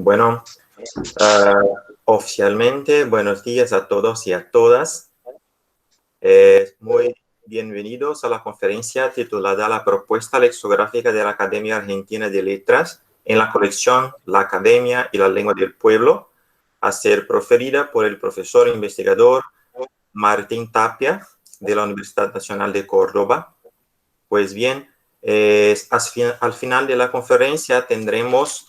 Bueno, ah, oficialmente, buenos días a todos y a todas. Muy bienvenidos a la conferencia titulada La propuesta lexicográfica de la Academia Argentina de Letras en la colección La Academia y la Lengua del Pueblo, a ser proferida por el profesor investigador Martín Tapia de la Universidad Nacional de Córdoba. Pues bien, al final de la conferencia tendremos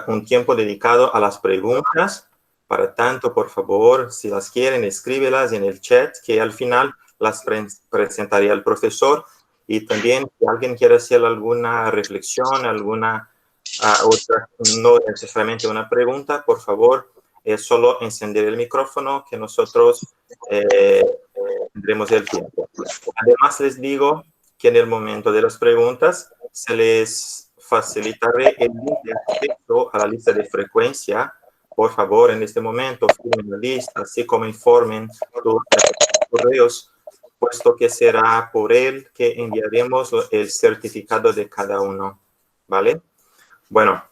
un tiempo dedicado a las preguntas. Para tanto, por favor, si las quieren, escríbelas en el chat, que al final las presentaría el profesor. Y también, si alguien quiere hacer alguna reflexión, alguna otra, no necesariamente una pregunta, por favor, es solo encender el micrófono que nosotros tendremos el tiempo. Además, les digo que en el momento de las preguntas se les facilitaré el link de acceso a la lista de frecuencia. Por favor, en este momento, firmen la lista, así como informen sus correos, puesto que será por él que enviaremos el certificado de cada uno. ¿Vale? Bueno,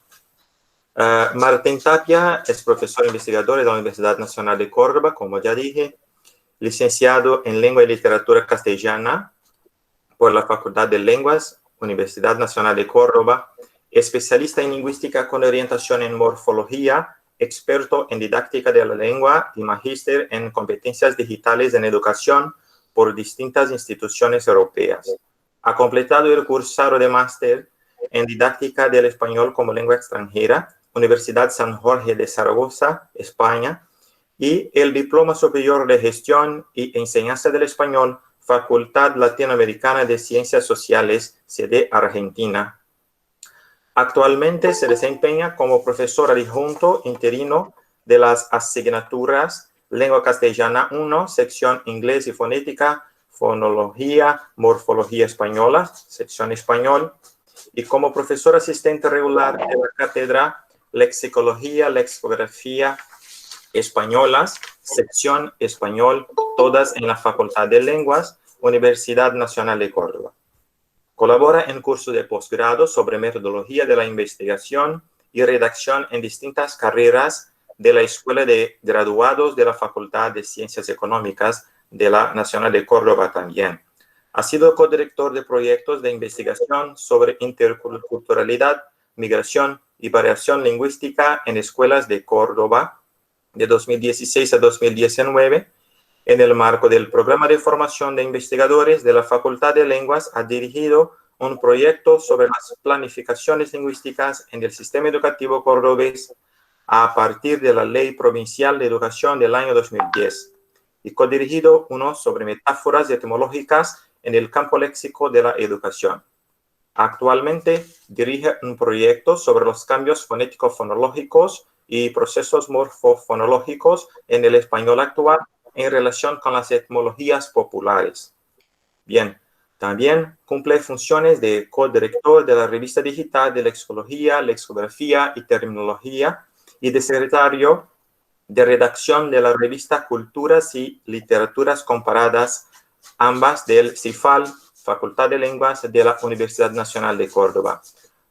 Martín Tapia es profesor investigador de la Universidad Nacional de Córdoba, como ya dije, licenciado en Lengua y Literatura Castellana por la Facultad de Lenguas, Universidad Nacional de Córdoba, especialista en lingüística con orientación en morfología, experto en didáctica de la lengua y magíster en competencias digitales en educación por distintas instituciones europeas. Ha completado el cursado de máster en didáctica del español como lengua extranjera, Universidad San Jorge de Zaragoza, España, y el Diploma Superior de Gestión y Enseñanza del Español, Facultad Latinoamericana de Ciencias Sociales, sede Argentina. Actualmente se desempeña como profesor adjunto interino de las asignaturas Lengua Castellana 1, sección Inglés y Fonética, Fonología, Morfología Española, sección Español, y como profesor asistente regular de la cátedra Lexicología, Lexicografía Españolas, sección Español, todas en la Facultad de Lenguas, Universidad Nacional de Córdoba. Colabora en cursos de posgrado sobre metodología de la investigación y redacción en distintas carreras de la Escuela de Graduados de la Facultad de Ciencias Económicas de la Nacional de Córdoba también. Ha sido codirector de proyectos de investigación sobre interculturalidad, migración y variación lingüística en escuelas de Córdoba, de 2016 a 2019, en el marco del programa de formación de investigadores de la Facultad de Lenguas, ha dirigido un proyecto sobre las planificaciones lingüísticas en el sistema educativo cordobés a partir de la Ley Provincial de Educación del año 2010 y codirigido uno sobre metáforas etimológicas en el campo léxico de la educación. Actualmente dirige un proyecto sobre los cambios fonético-fonológicos y procesos morfofonológicos en el español actual en relación con las etimologías populares. Bien, también cumple funciones de codirector de la revista digital de Lexicología, Lexicografía y Terminología y de secretario de redacción de la revista Culturas y Literaturas Comparadas, ambas del CIFAL, Facultad de Lenguas de la Universidad Nacional de Córdoba.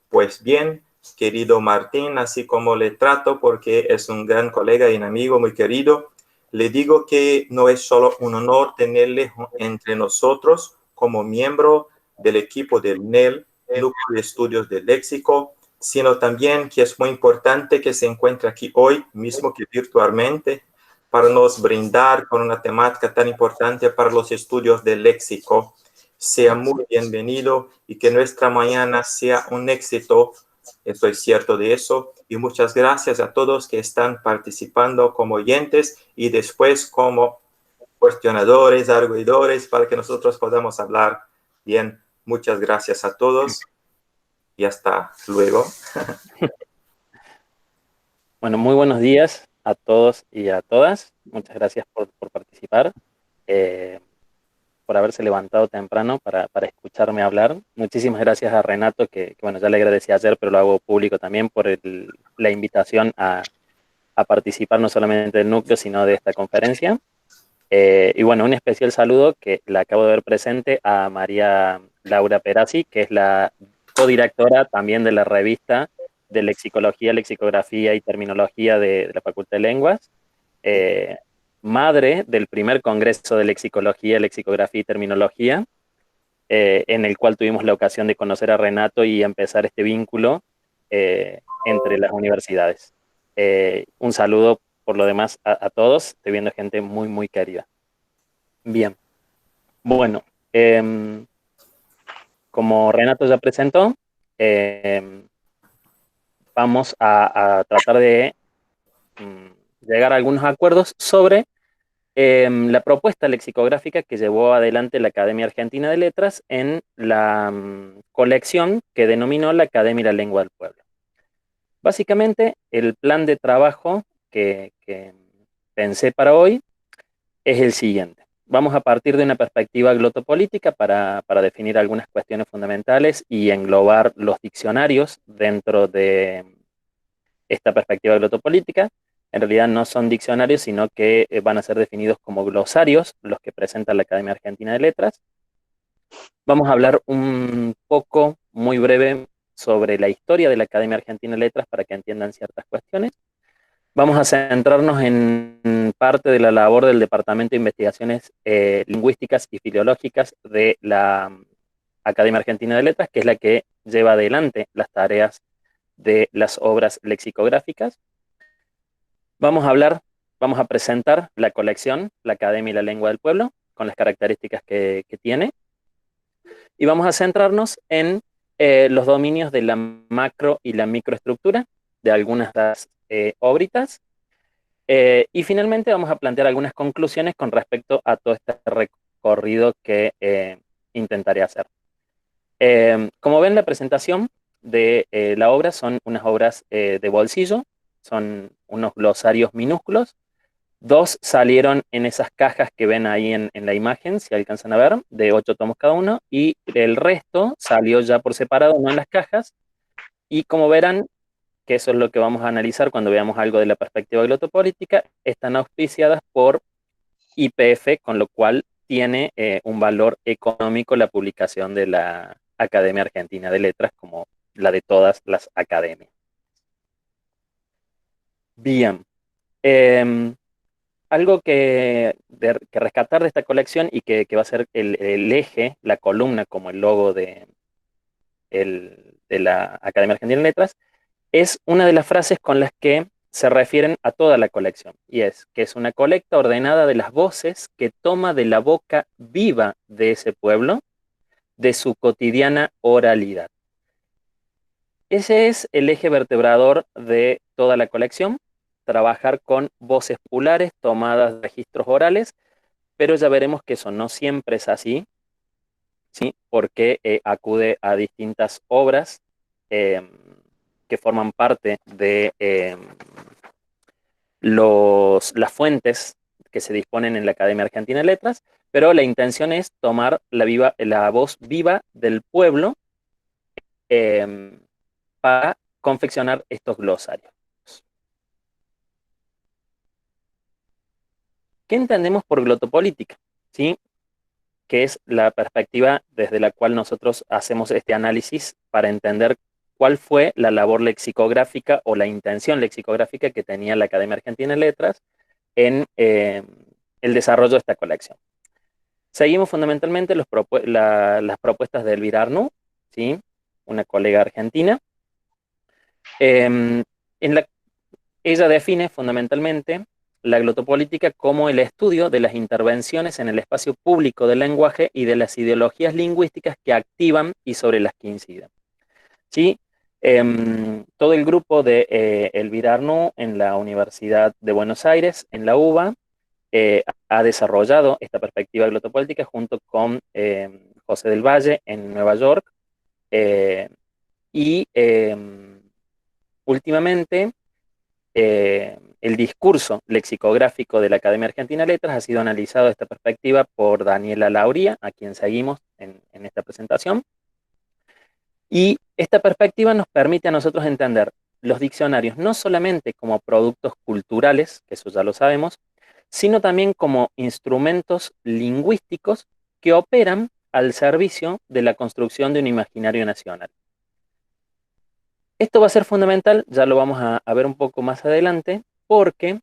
Pues bien, querido Martín, así como le trato porque es un gran colega y un amigo muy querido, le digo que no es solo un honor tenerle entre nosotros como miembro del equipo del NEL, Núcleo de Estudios del Léxico, sino también que es muy importante que se encuentre aquí hoy, mismo que virtualmente, para nos brindar con una temática tan importante para los estudios del léxico. Sea muy bienvenido y que nuestra mañana sea un éxito. Estoy cierto de eso. Y muchas gracias a todos que están participando como oyentes y después como cuestionadores, arguidores, para que nosotros podamos hablar bien. Muchas gracias a todos y hasta luego. Bueno, muy buenos días a todos y a todas. Muchas gracias por participar, por haberse levantado temprano para escucharme hablar. Muchísimas gracias a Renato, que bueno, ya le agradecí ayer, pero lo hago público también, por la invitación a participar no solamente del núcleo, sino de esta conferencia. Y bueno, un especial saludo que la acabo de ver presente a María Laura Perazzi, que es la codirectora también de la revista de Lexicología, Lexicografía y Terminología de la Facultad de Lenguas, madre del primer Congreso de Lexicología, Lexicografía y Terminología, en el cual tuvimos la ocasión de conocer a Renato y empezar este vínculo entre las universidades. Un saludo por lo demás a todos, estoy viendo gente muy, muy querida. Bien, bueno, como Renato ya presentó, vamos a tratar de llegar a algunos acuerdos sobre la propuesta lexicográfica que llevó adelante la Academia Argentina de Letras en la colección que denominó la Academia y la Lengua del Pueblo. Básicamente, el plan de trabajo que pensé para hoy es el siguiente. Vamos a partir de una perspectiva glotopolítica para definir algunas cuestiones fundamentales y englobar los diccionarios dentro de esta perspectiva glotopolítica. En realidad no son diccionarios, sino que van a ser definidos como glosarios, los que presenta la Academia Argentina de Letras. Vamos a hablar un poco, muy breve, sobre la historia de la Academia Argentina de Letras para que entiendan ciertas cuestiones. Vamos a centrarnos en parte de la labor del Departamento de Investigaciones Lingüísticas y Filológicas de la Academia Argentina de Letras, que es la que lleva adelante las tareas de las obras lexicográficas. Vamos a presentar la colección, la Academia y la Lengua del Pueblo, con las características que tiene. Y vamos a centrarnos en los dominios de la macro y la microestructura de algunas de las obritas. Y finalmente vamos a plantear algunas conclusiones con respecto a todo este recorrido que intentaré hacer. Como ven, la presentación de la obra son unas obras de bolsillo, son unos glosarios minúsculos. 2 salieron en esas cajas que ven ahí en la imagen, si alcanzan a ver, de 8 tomos cada uno, y el resto salió ya por separado, no en las cajas, y como verán, que eso es lo que vamos a analizar cuando veamos algo de la perspectiva glotopolítica, están auspiciadas por YPF, con lo cual tiene un valor económico la publicación de la Academia Argentina de Letras, como la de todas las academias. Bien. Algo que rescatar de esta colección y que va a ser el eje, la columna como el logo de la Academia Argentina de Letras, es una de las frases con las que se refieren a toda la colección, y es que es una colecta ordenada de las voces que toma de la boca viva de ese pueblo, de su cotidiana oralidad. Ese es el eje vertebrador de toda la colección, trabajar con voces populares tomadas de registros orales, pero ya veremos que eso no siempre es así, ¿sí? Porque acude a distintas obras que forman parte de las fuentes que se disponen en la Academia Argentina de Letras, pero la intención es tomar la voz viva del pueblo para confeccionar estos glosarios. ¿Qué entendemos por glotopolítica? ¿Sí? Que es la perspectiva desde la cual nosotros hacemos este análisis para entender cuál fue la labor lexicográfica o la intención lexicográfica que tenía la Academia Argentina de Letras en el desarrollo de esta colección. Seguimos fundamentalmente las propuestas de Elvira Arnoux, ¿sí? Una colega argentina. Ella define fundamentalmente la glotopolítica como el estudio de las intervenciones en el espacio público del lenguaje y de las ideologías lingüísticas que activan y sobre las que inciden. ¿Sí? Todo el grupo de Elvira Arnoux en la Universidad de Buenos Aires, en la UBA, ha desarrollado esta perspectiva glotopolítica junto con José del Valle en Nueva York y últimamente el discurso lexicográfico de la Academia Argentina de Letras ha sido analizado de esta perspectiva por Daniela Lauría, a quien seguimos en esta presentación. Y esta perspectiva nos permite a nosotros entender los diccionarios no solamente como productos culturales, que eso ya lo sabemos, sino también como instrumentos lingüísticos que operan al servicio de la construcción de un imaginario nacional. Esto va a ser fundamental, ya lo vamos a ver un poco más adelante, porque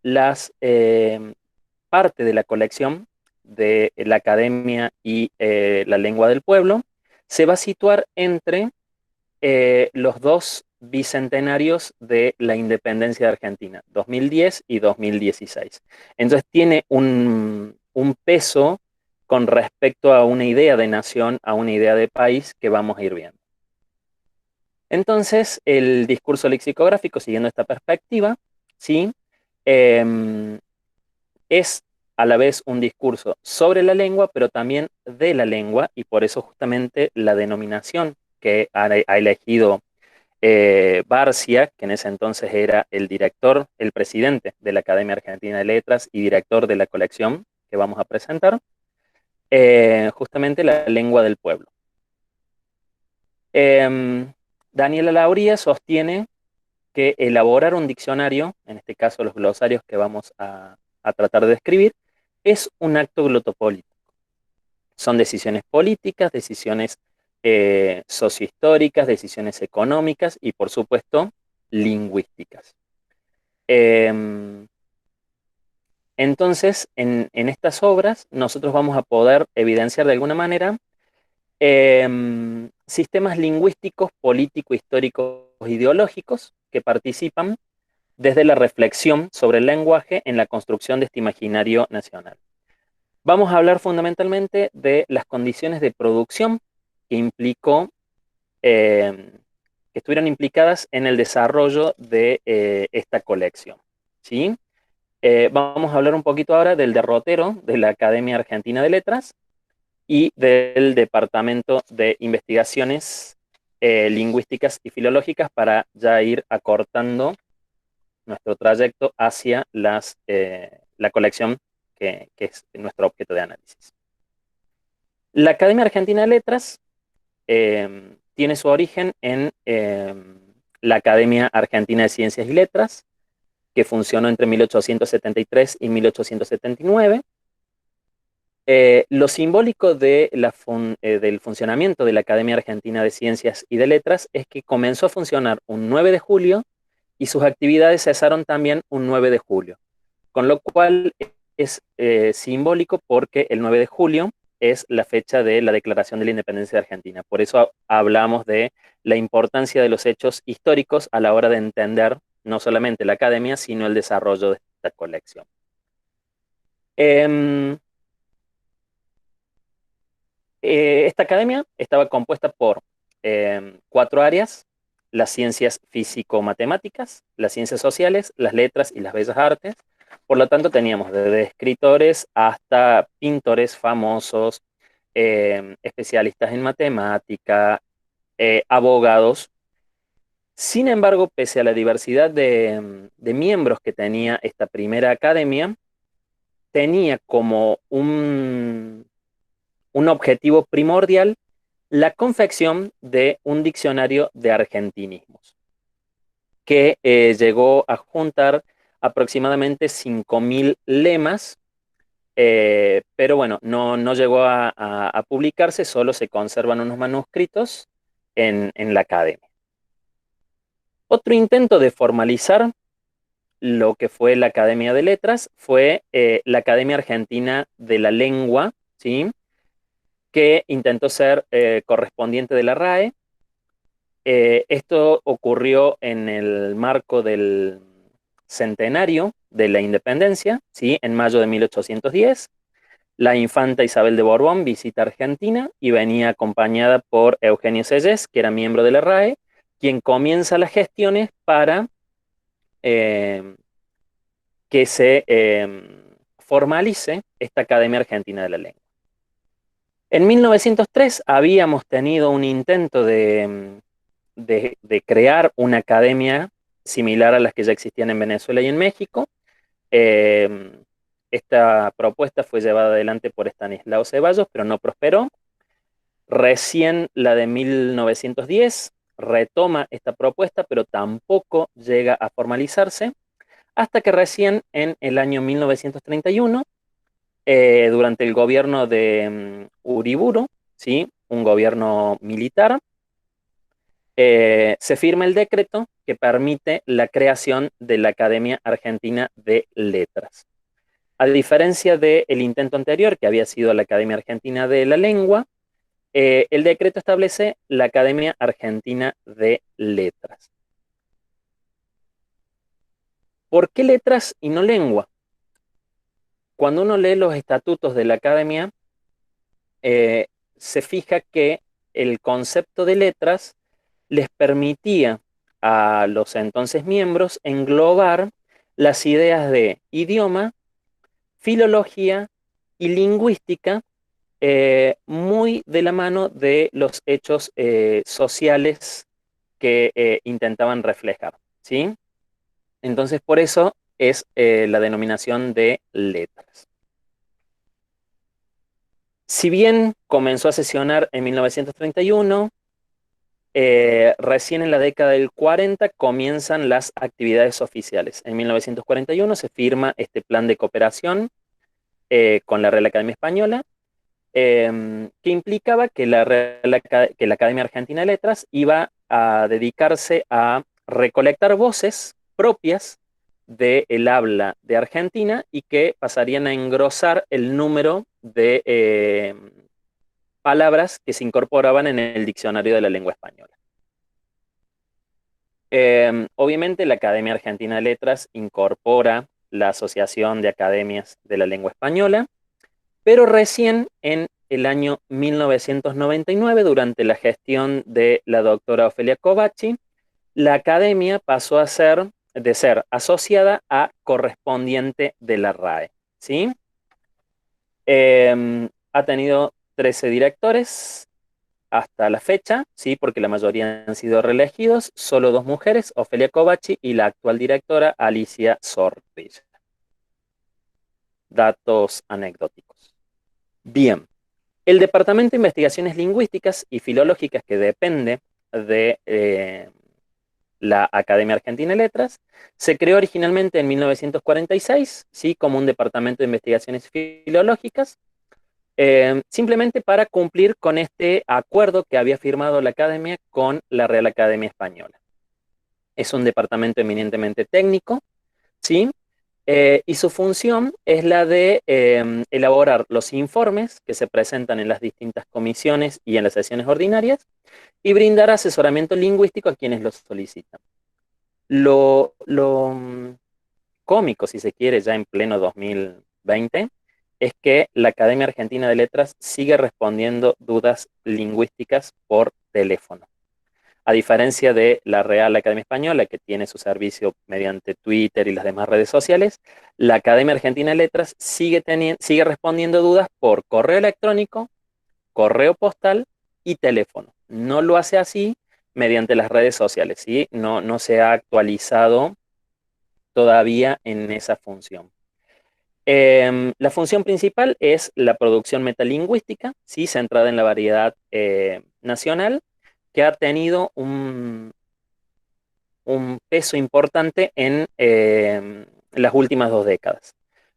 las parte de la colección de la Academia y la Lengua del Pueblo se va a situar entre los dos bicentenarios de la independencia de Argentina, 2010 y 2016. Entonces tiene un peso con respecto a una idea de nación, a una idea de país que vamos a ir viendo. Entonces, el discurso lexicográfico, siguiendo esta perspectiva, ¿sí? Eh, es a la vez un discurso sobre la lengua, pero también de la lengua, y por eso justamente la denominación que ha elegido Barcia, que en ese entonces era el director, el presidente de la Academia Argentina de Letras y director de la colección que vamos a presentar, justamente la lengua del pueblo. Daniela Lauría sostiene que elaborar un diccionario, en este caso los glosarios que vamos a tratar de describir, es un acto glotopolítico. Son decisiones políticas, decisiones sociohistóricas, decisiones económicas y, por supuesto, lingüísticas. Entonces, en estas obras, nosotros vamos a poder evidenciar de alguna manera sistemas lingüísticos, político-históricos, ideológicos que participan desde la reflexión sobre el lenguaje en la construcción de este imaginario nacional. Vamos a hablar fundamentalmente de las condiciones de producción que implicó, que estuvieron implicadas en el desarrollo de esta colección, ¿sí? Vamos a hablar un poquito ahora del derrotero de la Academia Argentina de Letras y del Departamento de Investigaciones Lingüísticas y Filológicas para ya ir acortando nuestro trayecto hacia la colección que es nuestro objeto de análisis. La Academia Argentina de Letras tiene su origen en la Academia Argentina de Ciencias y Letras, que funcionó entre 1873 y 1879. Lo simbólico del funcionamiento de la Academia Argentina de Ciencias y de Letras es que comenzó a funcionar un 9 de julio y sus actividades cesaron también un 9 de julio, con lo cual es simbólico porque el 9 de julio es la fecha de la Declaración de la Independencia de Argentina. Por eso hablamos de la importancia de los hechos históricos a la hora de entender no solamente la academia, sino el desarrollo de esta colección. Esta academia estaba compuesta por 4 áreas: las ciencias físico-matemáticas, las ciencias sociales, las letras y las bellas artes. Por lo tanto, teníamos desde escritores hasta pintores famosos, especialistas en matemática, abogados. Sin embargo, pese a la diversidad de miembros que tenía esta primera academia, tenía como un objetivo primordial la confección de un diccionario de argentinismos, que llegó a juntar aproximadamente 5.000 lemas, pero bueno, no llegó a publicarse, solo se conservan unos manuscritos en la academia. Otro intento de formalizar lo que fue la Academia de Letras fue la Academia Argentina de la Lengua, ¿sí?, que intentó ser correspondiente de la RAE. Esto ocurrió en el marco del centenario de la independencia, ¿sí?, en mayo de 1810. La infanta Isabel de Borbón visita Argentina y venía acompañada por Eugenio Sellés, que era miembro de la RAE, quien comienza las gestiones para que se formalice esta Academia Argentina de la Lengua. En 1903 habíamos tenido un intento de crear una academia similar a las que ya existían en Venezuela y en México. Esta propuesta fue llevada adelante por Estanislao Ceballos, pero no prosperó. Recién la de 1910 retoma esta propuesta, pero tampoco llega a formalizarse, hasta que recién en el año 1931, durante el gobierno de Uriburu, ¿sí?, un gobierno militar, se firma el decreto que permite la creación de la Academia Argentina de Letras. A diferencia del intento anterior, que había sido la Academia Argentina de la Lengua, el decreto establece la Academia Argentina de Letras. ¿Por qué letras y no lengua? Cuando uno lee los estatutos de la Academia, se fija que el concepto de letras les permitía a los entonces miembros englobar las ideas de idioma, filología y lingüística, muy de la mano de los hechos sociales que intentaban reflejar, ¿sí? Entonces, por eso es la denominación de letras. Si bien comenzó a sesionar en 1931, recién en la década del 40 comienzan las actividades oficiales. En 1941 se firma este plan de cooperación con la Real Academia Española, que implicaba que que la Academia Argentina de Letras iba a dedicarse a recolectar voces propias del habla de Argentina y que pasarían a engrosar el número de palabras que se incorporaban en el diccionario de la lengua española. Obviamente la Academia Argentina de Letras incorpora la Asociación de Academias de la Lengua Española, pero recién en el año 1999, durante la gestión de la doctora Ofelia Covacci, la academia pasó a ser, de ser asociada a correspondiente de la RAE, ¿sí? Ha tenido 13 directores hasta la fecha, ¿sí? Porque la mayoría han sido reelegidos, solo 2 mujeres, Ofelia Covacci y la actual directora Alicia Zorrilla. Datos anecdóticos. Bien, el Departamento de Investigaciones Lingüísticas y Filológicas, que depende de la Academia Argentina de Letras, se creó originalmente en 1946, ¿sí? Como un departamento de investigaciones filológicas, simplemente para cumplir con este acuerdo que había firmado la Academia con la Real Academia Española. Es un departamento eminentemente técnico, ¿sí? Y su función es la de elaborar los informes que se presentan en las distintas comisiones y en las sesiones ordinarias y brindar asesoramiento lingüístico a quienes lo solicitan. Lo cómico, si se quiere, ya en pleno 2020, es que la Academia Argentina de Letras sigue respondiendo dudas lingüísticas por teléfono. A diferencia de la Real Academia Española, que tiene su servicio mediante Twitter y las demás redes sociales, la Academia Argentina de Letras sigue respondiendo dudas por correo electrónico, correo postal y teléfono. No lo hace así mediante las redes sociales, ¿sí? No se ha actualizado todavía en esa función. La función principal es la producción metalingüística, ¿sí? Centrada en la variedad nacional, que ha tenido un peso importante en las últimas 2 décadas,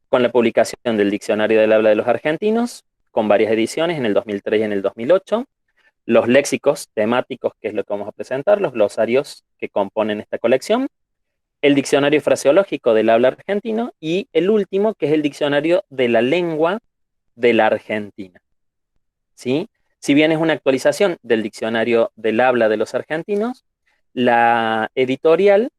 con la publicación del Diccionario del Habla de los Argentinos, con varias ediciones en el 2003 y en el 2008, los léxicos temáticos, que es lo que vamos a presentar, los glosarios que componen esta colección, el diccionario fraseológico del habla argentino y el último, que es el diccionario de la lengua de la Argentina, ¿sí? Si bien es una actualización del diccionario del habla de los argentinos, la editorial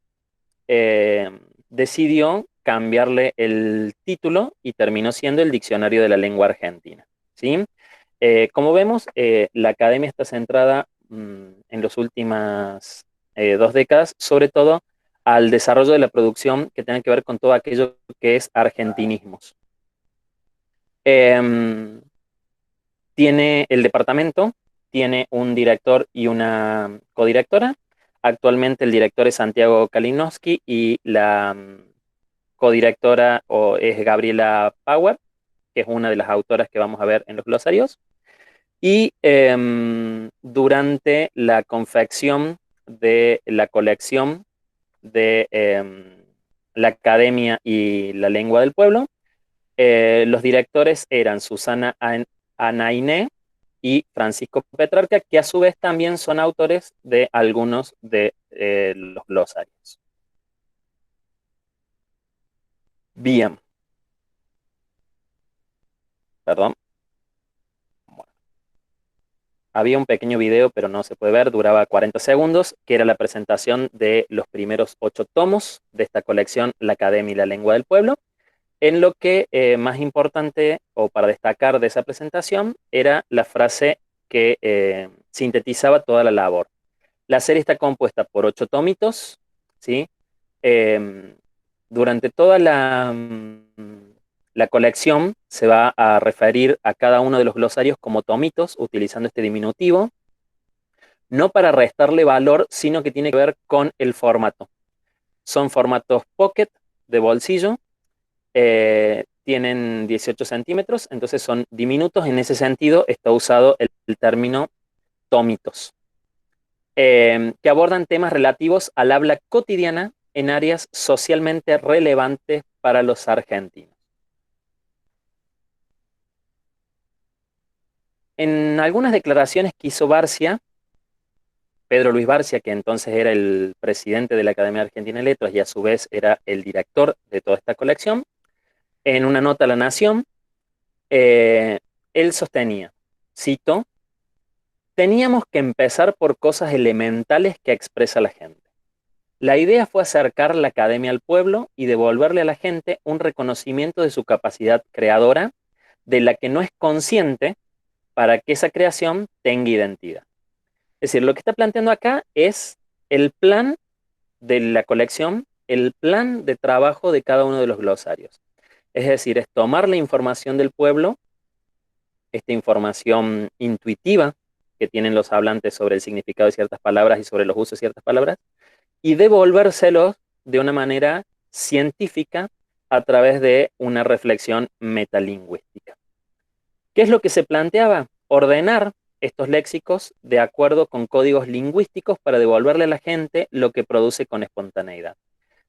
eh, decidió cambiarle el título y terminó siendo el Diccionario de la Lengua Argentina, ¿sí? Como vemos, la academia está centrada en las últimas 2 décadas, sobre todo al desarrollo de la producción que tiene que ver con todo aquello que es argentinismos. El departamento tiene un director y una codirectora. Actualmente el director es Santiago Kalinowski y la codirectora es Gabriela Power, que es una de las autoras que vamos a ver en los glosarios. Y durante la confección de la colección de la Academia y la Lengua del Pueblo, los directores eran Susana Anainé y Francisco Petrarca, que a su vez también son autores de algunos de los glosarios. Bien. Perdón. Bueno. Había un pequeño video, pero no se puede ver, duraba 40 segundos, que era la presentación de los primeros 8 tomos de esta colección, La Academia y la Lengua del Pueblo, en lo que más importante, o para destacar de esa presentación, era la frase que sintetizaba toda la labor. La serie está compuesta por 8 tomitos, ¿sí? Eh, Durante toda la colección se va a referir a cada uno de los glosarios como tomitos, utilizando este diminutivo, no para restarle valor, sino que tiene que ver con el formato. Son formatos pocket de bolsillo, tienen 18 centímetros, entonces son diminutos. En ese sentido está usado el término tomitos, que abordan temas relativos al habla cotidiana en áreas socialmente relevantes para los argentinos. En algunas declaraciones que hizo Barcia, Pedro Luis Barcia, que entonces era el presidente de la Academia Argentina de Letras y a su vez era el director de toda esta colección, en una nota a La Nación, él sostenía, cito, teníamos que empezar por cosas elementales que expresa la gente. La idea fue acercar la academia al pueblo y devolverle a la gente un reconocimiento de su capacidad creadora, de la que no es consciente para que esa creación tenga identidad. Es decir, lo que está planteando acá es el plan de la colección, el plan de trabajo de cada uno de los glosarios. Es decir, es tomar la información del pueblo, esta información intuitiva que tienen los hablantes sobre el significado de ciertas palabras y sobre los usos de ciertas palabras, y devolvérselos de una manera científica a través de una reflexión metalingüística. ¿Qué es lo que se planteaba? Ordenar estos léxicos de acuerdo con códigos lingüísticos para devolverle a la gente lo que produce con espontaneidad.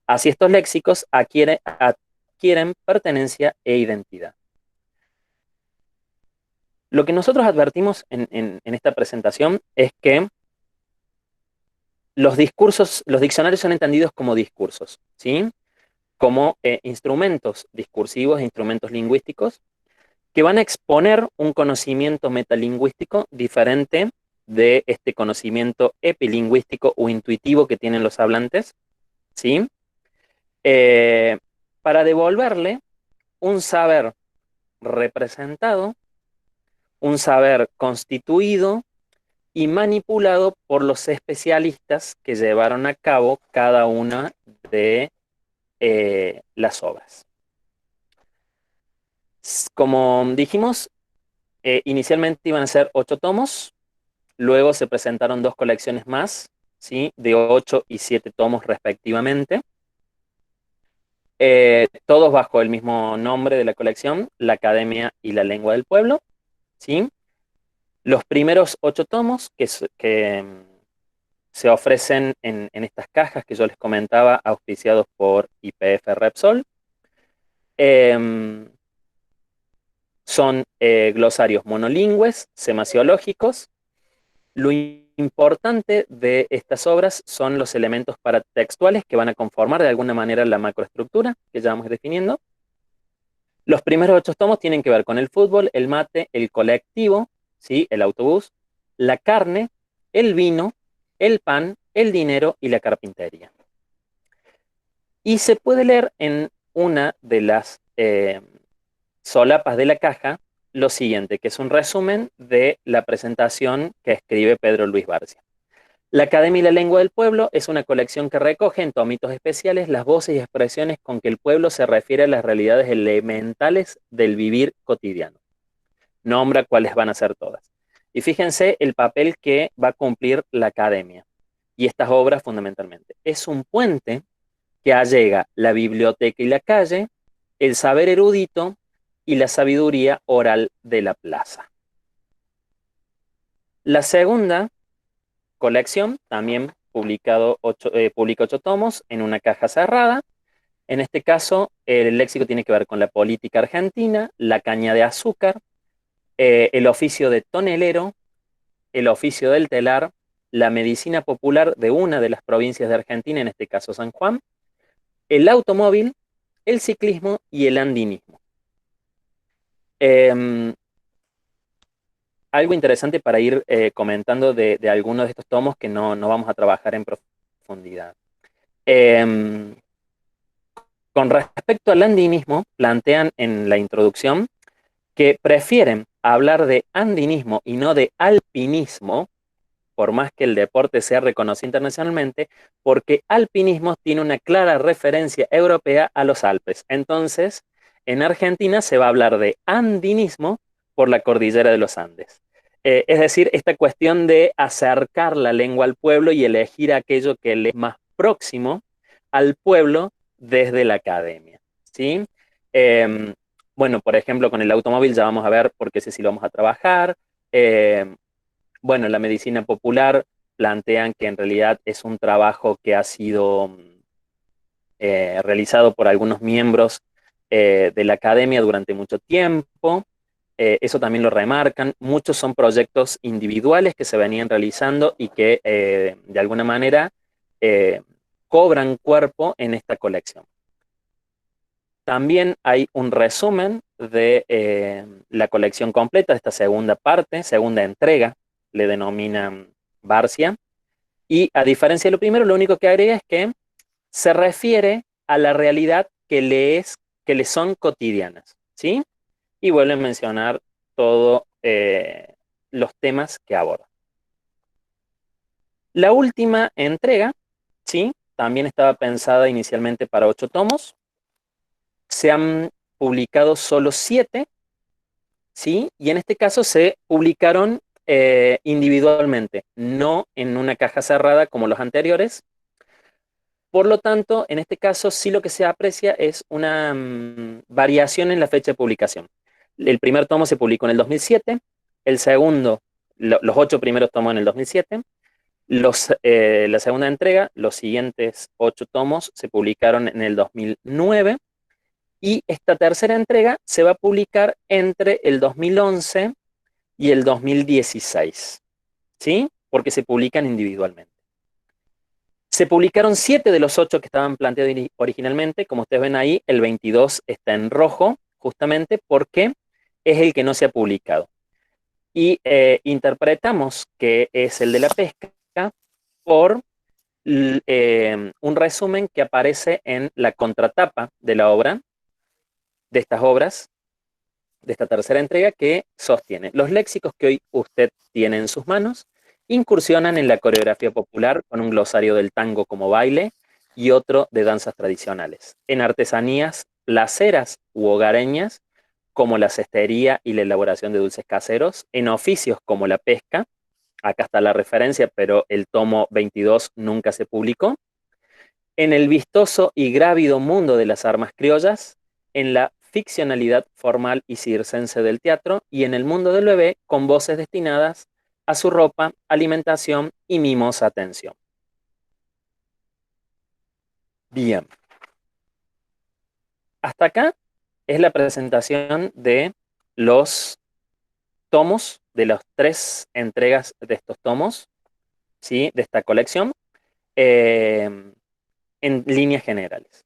Así estos léxicos adquieren pertenencia e identidad. Lo que nosotros advertimos en esta presentación es que los diccionarios son entendidos como discursos, ¿sí? Como instrumentos discursivos e instrumentos lingüísticos que van a exponer un conocimiento metalingüístico diferente de este conocimiento epilingüístico o intuitivo que tienen los hablantes, ¿sí? Para devolverle un saber representado, un saber constituido y manipulado por los especialistas que llevaron a cabo cada una de las obras. Como dijimos, inicialmente iban a ser 8 tomos, luego se presentaron 2 colecciones más, ¿sí? De 8 y 7 tomos respectivamente, todos bajo el mismo nombre de la colección, La Academia y la Lengua del Pueblo, ¿sí? Los primeros 8 tomos que se ofrecen en estas cajas que yo les comentaba, auspiciados por YPF Repsol, son glosarios monolingües, semasiológicos. Lo importante de estas obras son los elementos paratextuales que van a conformar de alguna manera la macroestructura que ya vamos definiendo. Los primeros 8 tomos tienen que ver con el fútbol, el mate, el colectivo, ¿sí? El autobús, la carne, el vino, el pan, el dinero y la carpintería. Y se puede leer en una de las solapas de la caja lo siguiente, que es un resumen de la presentación que escribe Pedro Luis Barcia. La Academia y la Lengua del Pueblo es una colección que recoge en tomitos especiales las voces y expresiones con que el pueblo se refiere a las realidades elementales del vivir cotidiano. Nombra cuáles van a ser todas. Y fíjense el papel que va a cumplir la Academia y estas obras fundamentalmente. Es un puente que allega la biblioteca y la calle, el saber erudito y la sabiduría oral de la plaza. La segunda colección también publica 8 tomos en una caja cerrada. En este caso, el léxico tiene que ver con la política argentina, la caña de azúcar, el oficio de tonelero, el oficio del telar, la medicina popular de una de las provincias de Argentina, en este caso San Juan, el automóvil, el ciclismo y el andinismo. Algo interesante para ir comentando de algunos de estos tomos que no vamos a trabajar en profundidad. Con respecto al andinismo, plantean en la introducción que prefieren hablar de andinismo y no de alpinismo, por más que el deporte sea reconocido internacionalmente, porque alpinismo tiene una clara referencia europea a los Alpes. Entonces, en Argentina se va a hablar de andinismo por la cordillera de los Andes. Es decir, esta cuestión de acercar la lengua al pueblo y elegir aquello que le es más próximo al pueblo desde la academia, ¿sí? Eh, bueno, por ejemplo, con el automóvil ya vamos a ver por qué ese sí lo vamos a trabajar. Bueno, la medicina popular plantean que en realidad es un trabajo que ha sido realizado por algunos miembros de la academia durante mucho tiempo. Eso también lo remarcan. Muchos son proyectos individuales que se venían realizando y que de alguna manera eh, cobran cuerpo en esta colección. También hay un resumen de la colección completa, de esta segunda parte, segunda entrega, le denominan Barcia. Y a diferencia de lo primero, lo único que agrega es que se refiere a la realidad que le son cotidianas, ¿sí? Y vuelve a mencionar todos los temas que aborda. La última entrega, ¿sí? También estaba pensada inicialmente para 8 tomos. Se han publicado solo 7, ¿sí? Y en este caso se publicaron individualmente, no en una caja cerrada como los anteriores. Por lo tanto, en este caso sí lo que se aprecia es una variación en la fecha de publicación. El primer tomo se publicó en el 2007, el segundo, los 8 primeros tomos en el 2007, la segunda entrega, los siguientes 8 tomos se publicaron en el 2009 y esta tercera entrega se va a publicar entre el 2011 y el 2016, ¿sí? Porque se publican individualmente. Se publicaron 7 de los 8 que estaban planteados originalmente. Como ustedes ven ahí, el 22 está en rojo, justamente porque es el que no se ha publicado. Y interpretamos que es el de la pesca por un resumen que aparece en la contratapa de la obra, de estas obras, de esta tercera entrega, que sostiene: los léxicos que hoy usted tiene en sus manos incursionan en la coreografía popular con un glosario del tango como baile y otro de danzas tradicionales, en artesanías placeras u hogareñas como la cestería y la elaboración de dulces caseros, en oficios como la pesca. Acá está la referencia, pero el tomo 22 nunca se publicó. En el vistoso y grávido mundo de las armas criollas, en la ficcionalidad formal y circense del teatro y en el mundo del bebé con voces destinadas a su ropa, alimentación y mimosa atención. Bien, hasta acá es la presentación de los tomos, de las 3 entregas de estos tomos, ¿sí? De esta colección, en líneas generales.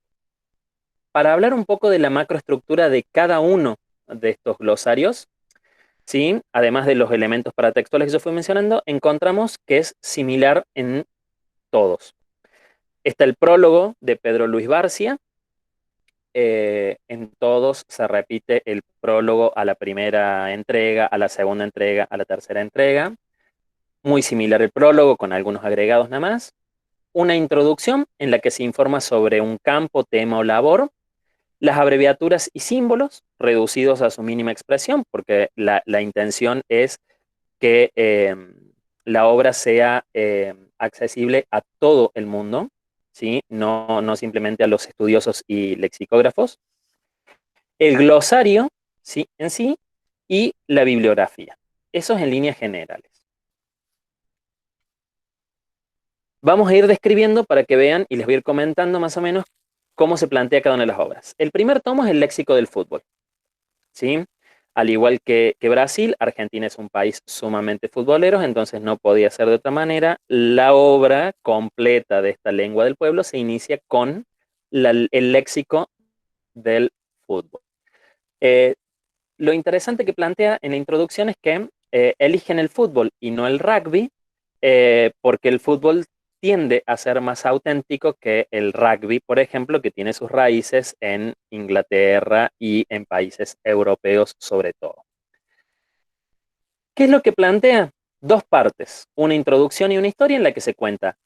Para hablar un poco de la macroestructura de cada uno de estos glosarios, ¿sí? Además de los elementos paratextuales que yo fui mencionando, encontramos que es similar en todos. Está el prólogo de Pedro Luis Barcia. En todos se repite el prólogo a la primera entrega, a la segunda entrega, a la tercera entrega. Muy similar el prólogo, con algunos agregados nada más. Una introducción en la que se informa sobre un campo, tema o labor. Las abreviaturas y símbolos reducidos a su mínima expresión, porque la intención es que la obra sea accesible a todo el mundo, ¿sí? No simplemente a los estudiosos y lexicógrafos. El glosario, ¿sí? En sí, y la bibliografía. Eso es en líneas generales. Vamos a ir describiendo para que vean y les voy a ir comentando más o menos cómo se plantea cada una de las obras. El primer tomo es el léxico del fútbol, ¿sí? Al igual que Brasil, Argentina es un país sumamente futbolero, entonces no podía ser de otra manera. La obra completa de esta lengua del pueblo se inicia con el léxico del fútbol. Eh, lo interesante que plantea en la introducción es que eligen el fútbol y no el rugby, porque el fútbol tiende a ser más auténtico que el rugby, por ejemplo, que tiene sus raíces en Inglaterra y en países europeos sobre todo. ¿Qué es lo que plantea? Dos partes, una introducción y una historia en la que se cuenta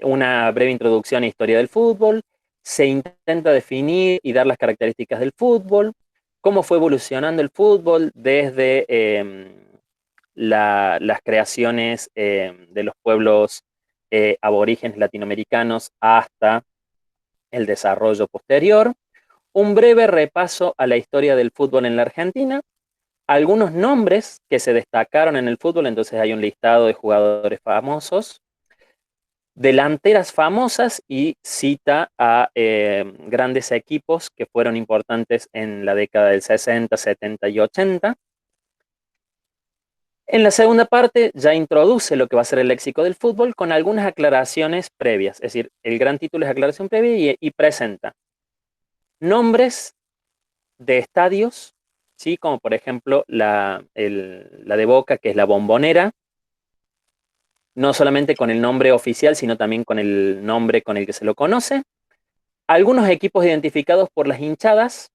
una breve introducción e historia del fútbol, se intenta definir y dar las características del fútbol, cómo fue evolucionando el fútbol desde las creaciones de los pueblos aborígenes latinoamericanos hasta el desarrollo posterior, un breve repaso a la historia del fútbol en la Argentina, algunos nombres que se destacaron en el fútbol, entonces hay un listado de jugadores famosos, delanteras famosas y cita a grandes equipos que fueron importantes en la década del 60, 70 y 80. En la segunda parte ya introduce lo que va a ser el léxico del fútbol con algunas aclaraciones previas, es decir, el gran título es aclaración previa y presenta nombres de estadios, ¿sí? Como por ejemplo la de Boca, que es la Bombonera, no solamente con el nombre oficial, sino también con el nombre con el que se lo conoce. Algunos equipos identificados por las hinchadas,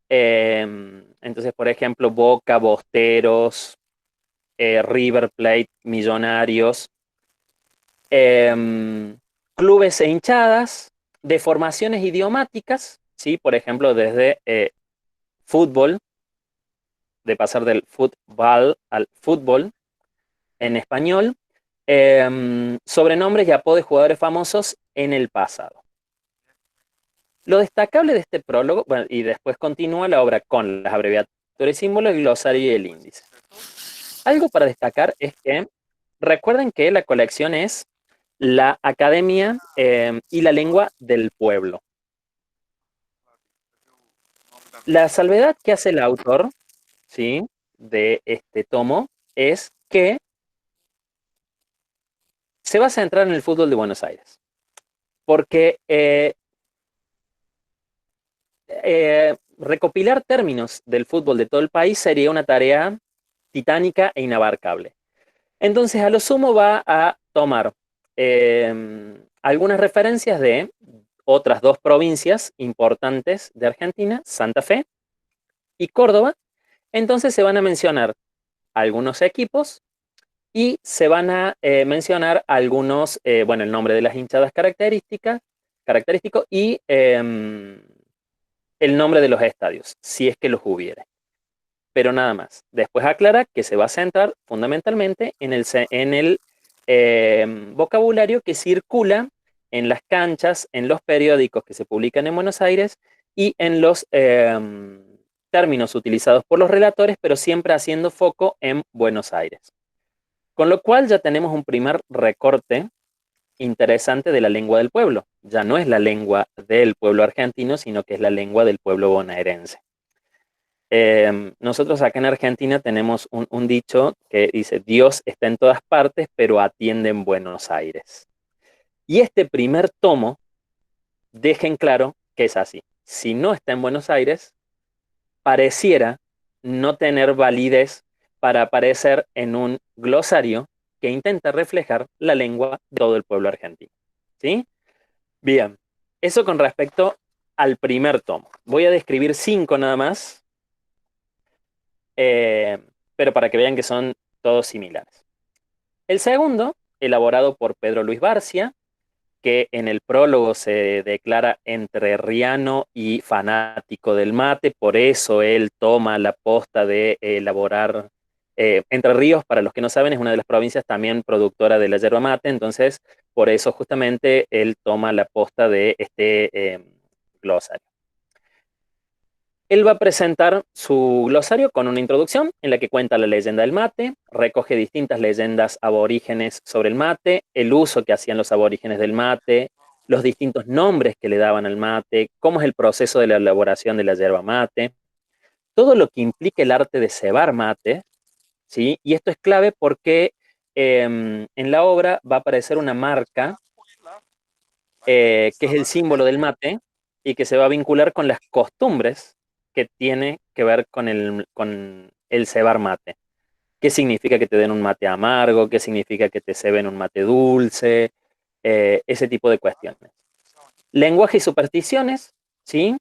entonces por ejemplo Boca, Bosteros, River Plate, Millonarios, clubes e hinchadas, de formaciones idiomáticas, ¿sí? Por ejemplo desde fútbol, de pasar del fútbol al fútbol en español, sobrenombres y apodos de jugadores famosos en el pasado. Lo destacable de este prólogo, bueno, y después continúa la obra con las abreviaturas y símbolos, el glosario y el índice. Algo para destacar es que recuerden que la colección es la academia y la lengua del pueblo. La salvedad que hace el autor, ¿sí? De este tomo es que se va a centrar en el fútbol de Buenos Aires. Porque recopilar términos del fútbol de todo el país sería una tarea titánica e inabarcable. Entonces, a lo sumo va a tomar algunas referencias de otras dos provincias importantes de Argentina, Santa Fe y Córdoba. Entonces se van a mencionar algunos equipos y se van a mencionar algunos, bueno, el nombre de las hinchadas característico y el nombre de los estadios, si es que los hubiere. Pero nada más. Después aclara que se va a centrar fundamentalmente en el vocabulario que circula en las canchas, en los periódicos que se publican en Buenos Aires y en los términos utilizados por los relatores, pero siempre haciendo foco en Buenos Aires. Con lo cual ya tenemos un primer recorte interesante de la lengua del pueblo. Ya no es la lengua del pueblo argentino, sino que es la lengua del pueblo bonaerense. Nosotros acá en Argentina tenemos un dicho que dice, Dios está en todas partes, pero atiende en Buenos Aires. Y este primer tomo deja en claro que es así. Si no está en Buenos Aires, pareciera no tener validez para aparecer en un glosario que intenta reflejar la lengua de todo el pueblo argentino. ¿Sí? Bien, eso con respecto al primer tomo. Voy a describir 5 nada más, pero para que vean que son todos similares. El segundo, elaborado por Pedro Luis Barcia, que en el prólogo se declara entrerriano y fanático del mate, por eso él toma la posta de elaborar. Entre Ríos, para los que no saben, es una de las provincias también productora de la yerba mate, entonces por eso justamente él toma la posta de este glosario. Él va a presentar su glosario con una introducción en la que cuenta la leyenda del mate, recoge distintas leyendas aborígenes sobre el mate, el uso que hacían los aborígenes del mate, los distintos nombres que le daban al mate, cómo es el proceso de la elaboración de la yerba mate. todo lo que implica el arte de cebar mate, ¿sí? Y esto es clave porque en la obra va a aparecer una marca que es el símbolo del mate y que se va a vincular con las costumbres que tiene que ver con el cebar mate. ¿Qué significa que te den un mate amargo? ¿Qué significa que te ceben un mate dulce? Ese tipo de cuestiones. Lenguaje y supersticiones, ¿sí?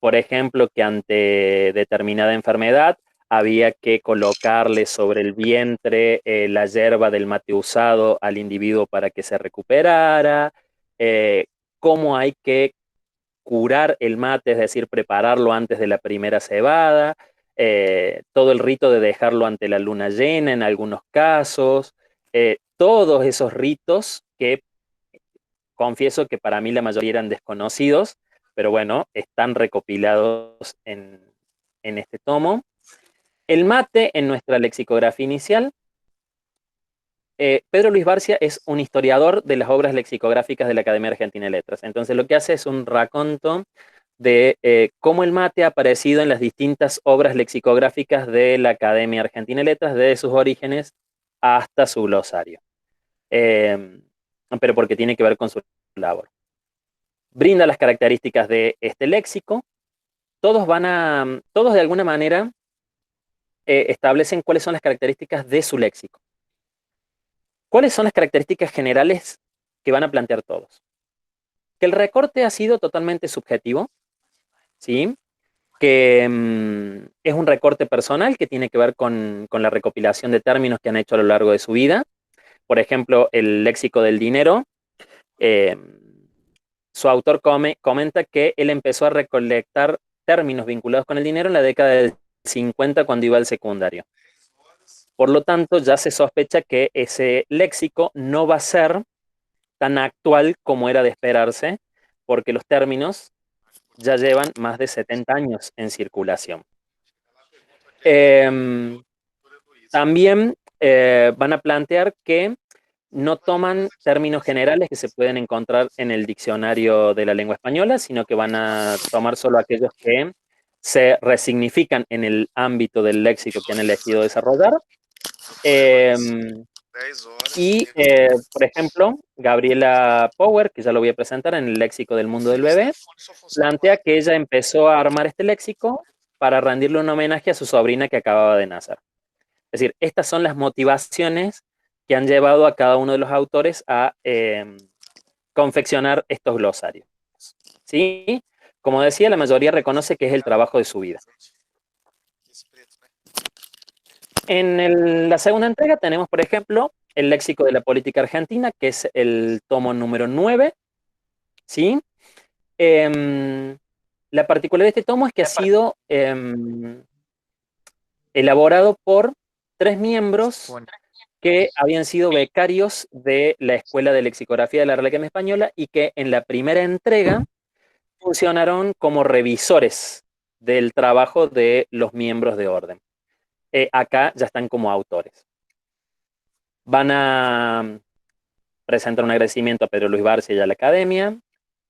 Por ejemplo, que ante determinada enfermedad había que colocarle sobre el vientre la yerba del mate usado al individuo para que se recuperara, eh, cómo hay que curar el mate, es decir, prepararlo antes de la primera cebada, todo el rito de dejarlo ante la luna llena en algunos casos, todos esos ritos que confieso que para mí la mayoría eran desconocidos, pero bueno, están recopilados en este tomo. El mate en nuestra lexicografía inicial. Pedro Luis Barcia es un historiador de las obras lexicográficas de la Academia Argentina de Letras. Entonces lo que hace es un raconto de cómo el mate ha aparecido en las distintas obras lexicográficas de la Academia Argentina de Letras, desde sus orígenes hasta su glosario. Eh, pero porque tiene que ver con su labor. Brinda las características de este léxico. Todos de alguna manera establecen cuáles son las características de su léxico. ¿Cuáles son las características generales que van a plantear todos? Que el recorte ha sido totalmente subjetivo, ¿sí? Que es un recorte personal que tiene que ver con la recopilación de términos que han hecho a lo largo de su vida. Por ejemplo, el léxico del dinero. eh, Su autor comenta que él empezó a recolectar términos vinculados con el dinero en la década del 50 cuando iba al secundario. Por lo tanto, ya se sospecha que ese léxico no va a ser tan actual como era de esperarse, porque los términos ya llevan más de 70 años en circulación. Eh, También van a plantear que no toman términos generales que se pueden encontrar en el diccionario de la lengua española, sino que van a tomar solo aquellos que se resignifican en el ámbito del léxico que han elegido desarrollar. Eh, por ejemplo, Gabriela Power, que ya lo voy a presentar en el léxico del mundo del bebé, plantea que ella empezó a armar este léxico para rendirle un homenaje a su sobrina que acababa de nacer. Es decir, estas son las motivaciones que han llevado a cada uno de los autores a confeccionar estos glosarios. ¿Sí? Como decía, la mayoría reconoce que es el trabajo de su vida. En la segunda entrega tenemos, por ejemplo, el léxico de la política argentina, que es el tomo número 9. ¿Sí? La particularidad de este tomo es que ha sido elaborado por 3 miembros que habían sido becarios de la Escuela de Lexicografía de la Real Academia Española y que en la primera entrega funcionaron como revisores del trabajo de los miembros de orden. Acá ya están como autores. Van a presentar un agradecimiento a Pedro Luis Barcia y a la Academia,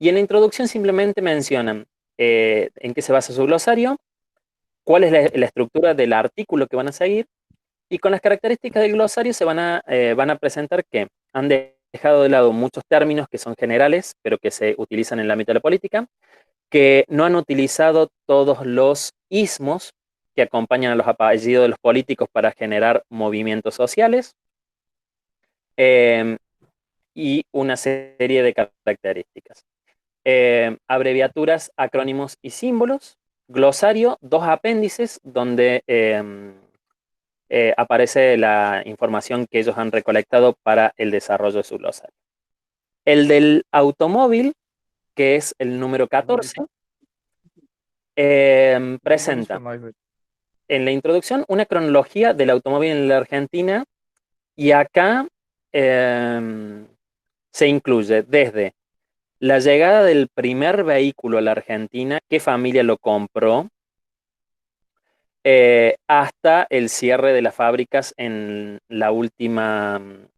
y en la introducción simplemente mencionan en qué se basa su glosario, cuál es la estructura del artículo que van a seguir, y con las características del glosario van a presentar que han dejado de lado muchos términos que son generales, pero que se utilizan en el ámbito de la política, que no han utilizado todos los ismos que acompañan a los apellidos de los políticos para generar movimientos sociales, y una serie de características. Abreviaturas, acrónimos y símbolos, glosario, 2 apéndices donde aparece la información que ellos han recolectado para el desarrollo de su glosario. El del automóvil, que es el número 14, presenta en la introducción una cronología del automóvil en la Argentina, y acá se incluye desde la llegada del primer vehículo a la Argentina, qué familia lo compró, hasta el cierre de las fábricas en en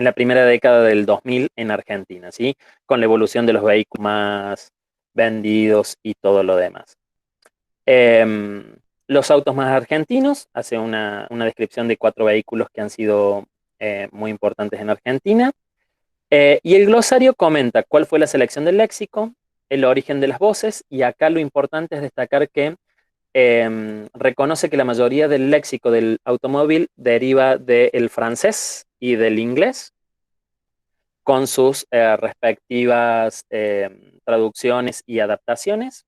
la primera década del 2000 en Argentina, ¿sí? Con la evolución de los vehículos más vendidos y todo lo demás. Los autos más argentinos, hace una descripción de 4 vehículos que han sido muy importantes en Argentina. Y el glosario comenta cuál fue la selección del léxico, el origen de las voces, y acá lo importante es destacar que reconoce que la mayoría del léxico del automóvil deriva del francés y del inglés, con sus respectivas traducciones y adaptaciones,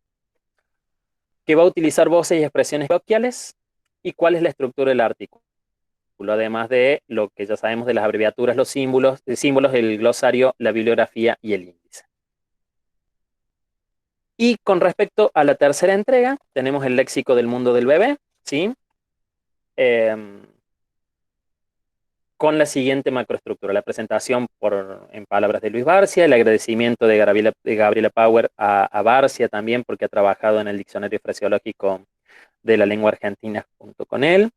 que va a utilizar voces y expresiones coloquiales, y cuál es la estructura del artículo, además de lo que ya sabemos de las abreviaturas, los símbolos, el glosario, la bibliografía y el índice. Y con respecto a la tercera entrega, tenemos el léxico del mundo del bebé, ¿sí? Con la siguiente macroestructura: la presentación en palabras de Luis Barcia, el agradecimiento de Gabriela Power a Barcia también, porque ha trabajado en el diccionario fraseológico de la lengua argentina junto con él.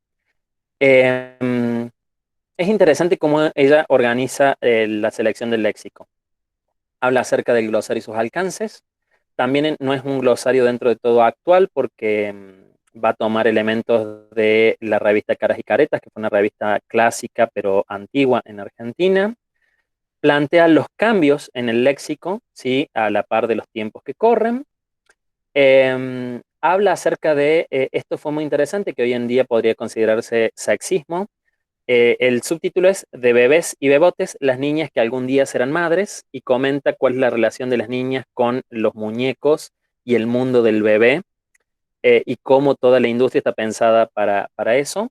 Es interesante cómo ella organiza la selección del léxico. Habla acerca del glosario y sus alcances. También no es un glosario dentro de todo actual, porque va a tomar elementos de la revista Caras y Caretas, que fue una revista clásica pero antigua en Argentina. Plantea los cambios en el léxico, ¿sí? A la par de los tiempos que corren. Habla acerca de, esto fue muy interesante, que hoy en día podría considerarse sexismo. El subtítulo es "De bebés y bebotes, las niñas que algún día serán madres", y comenta cuál es la relación de las niñas con los muñecos y el mundo del bebé, y cómo toda la industria está pensada para eso.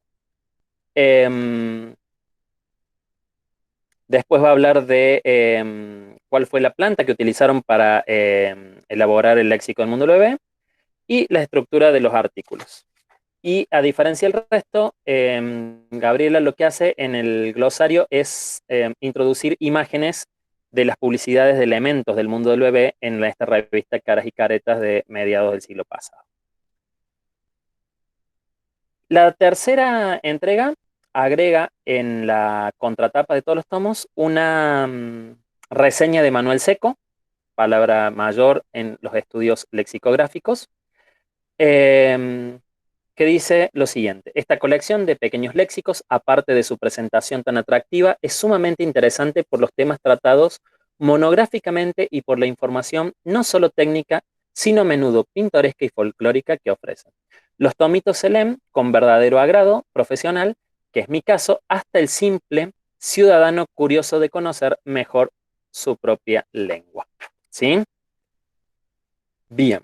Después va a hablar de cuál fue la planta que utilizaron para elaborar el léxico del mundo del bebé y la estructura de los artículos. Y a diferencia del resto, Gabriela lo que hace en el glosario es introducir imágenes de las publicidades de elementos del mundo del bebé en esta revista Caras y Caretas de mediados del siglo pasado. La tercera entrega agrega en la contratapa de todos los tomos una reseña de Manuel Seco, palabra mayor en los estudios lexicográficos, eh, que dice lo siguiente: esta colección de pequeños léxicos, aparte de su presentación tan atractiva, es sumamente interesante por los temas tratados monográficamente y por la información no solo técnica, sino a menudo pintoresca y folclórica que ofrecen. Los tomitos se leen con verdadero agrado profesional, que es mi caso, hasta el simple ciudadano curioso de conocer mejor su propia lengua. ¿Sí? Bien.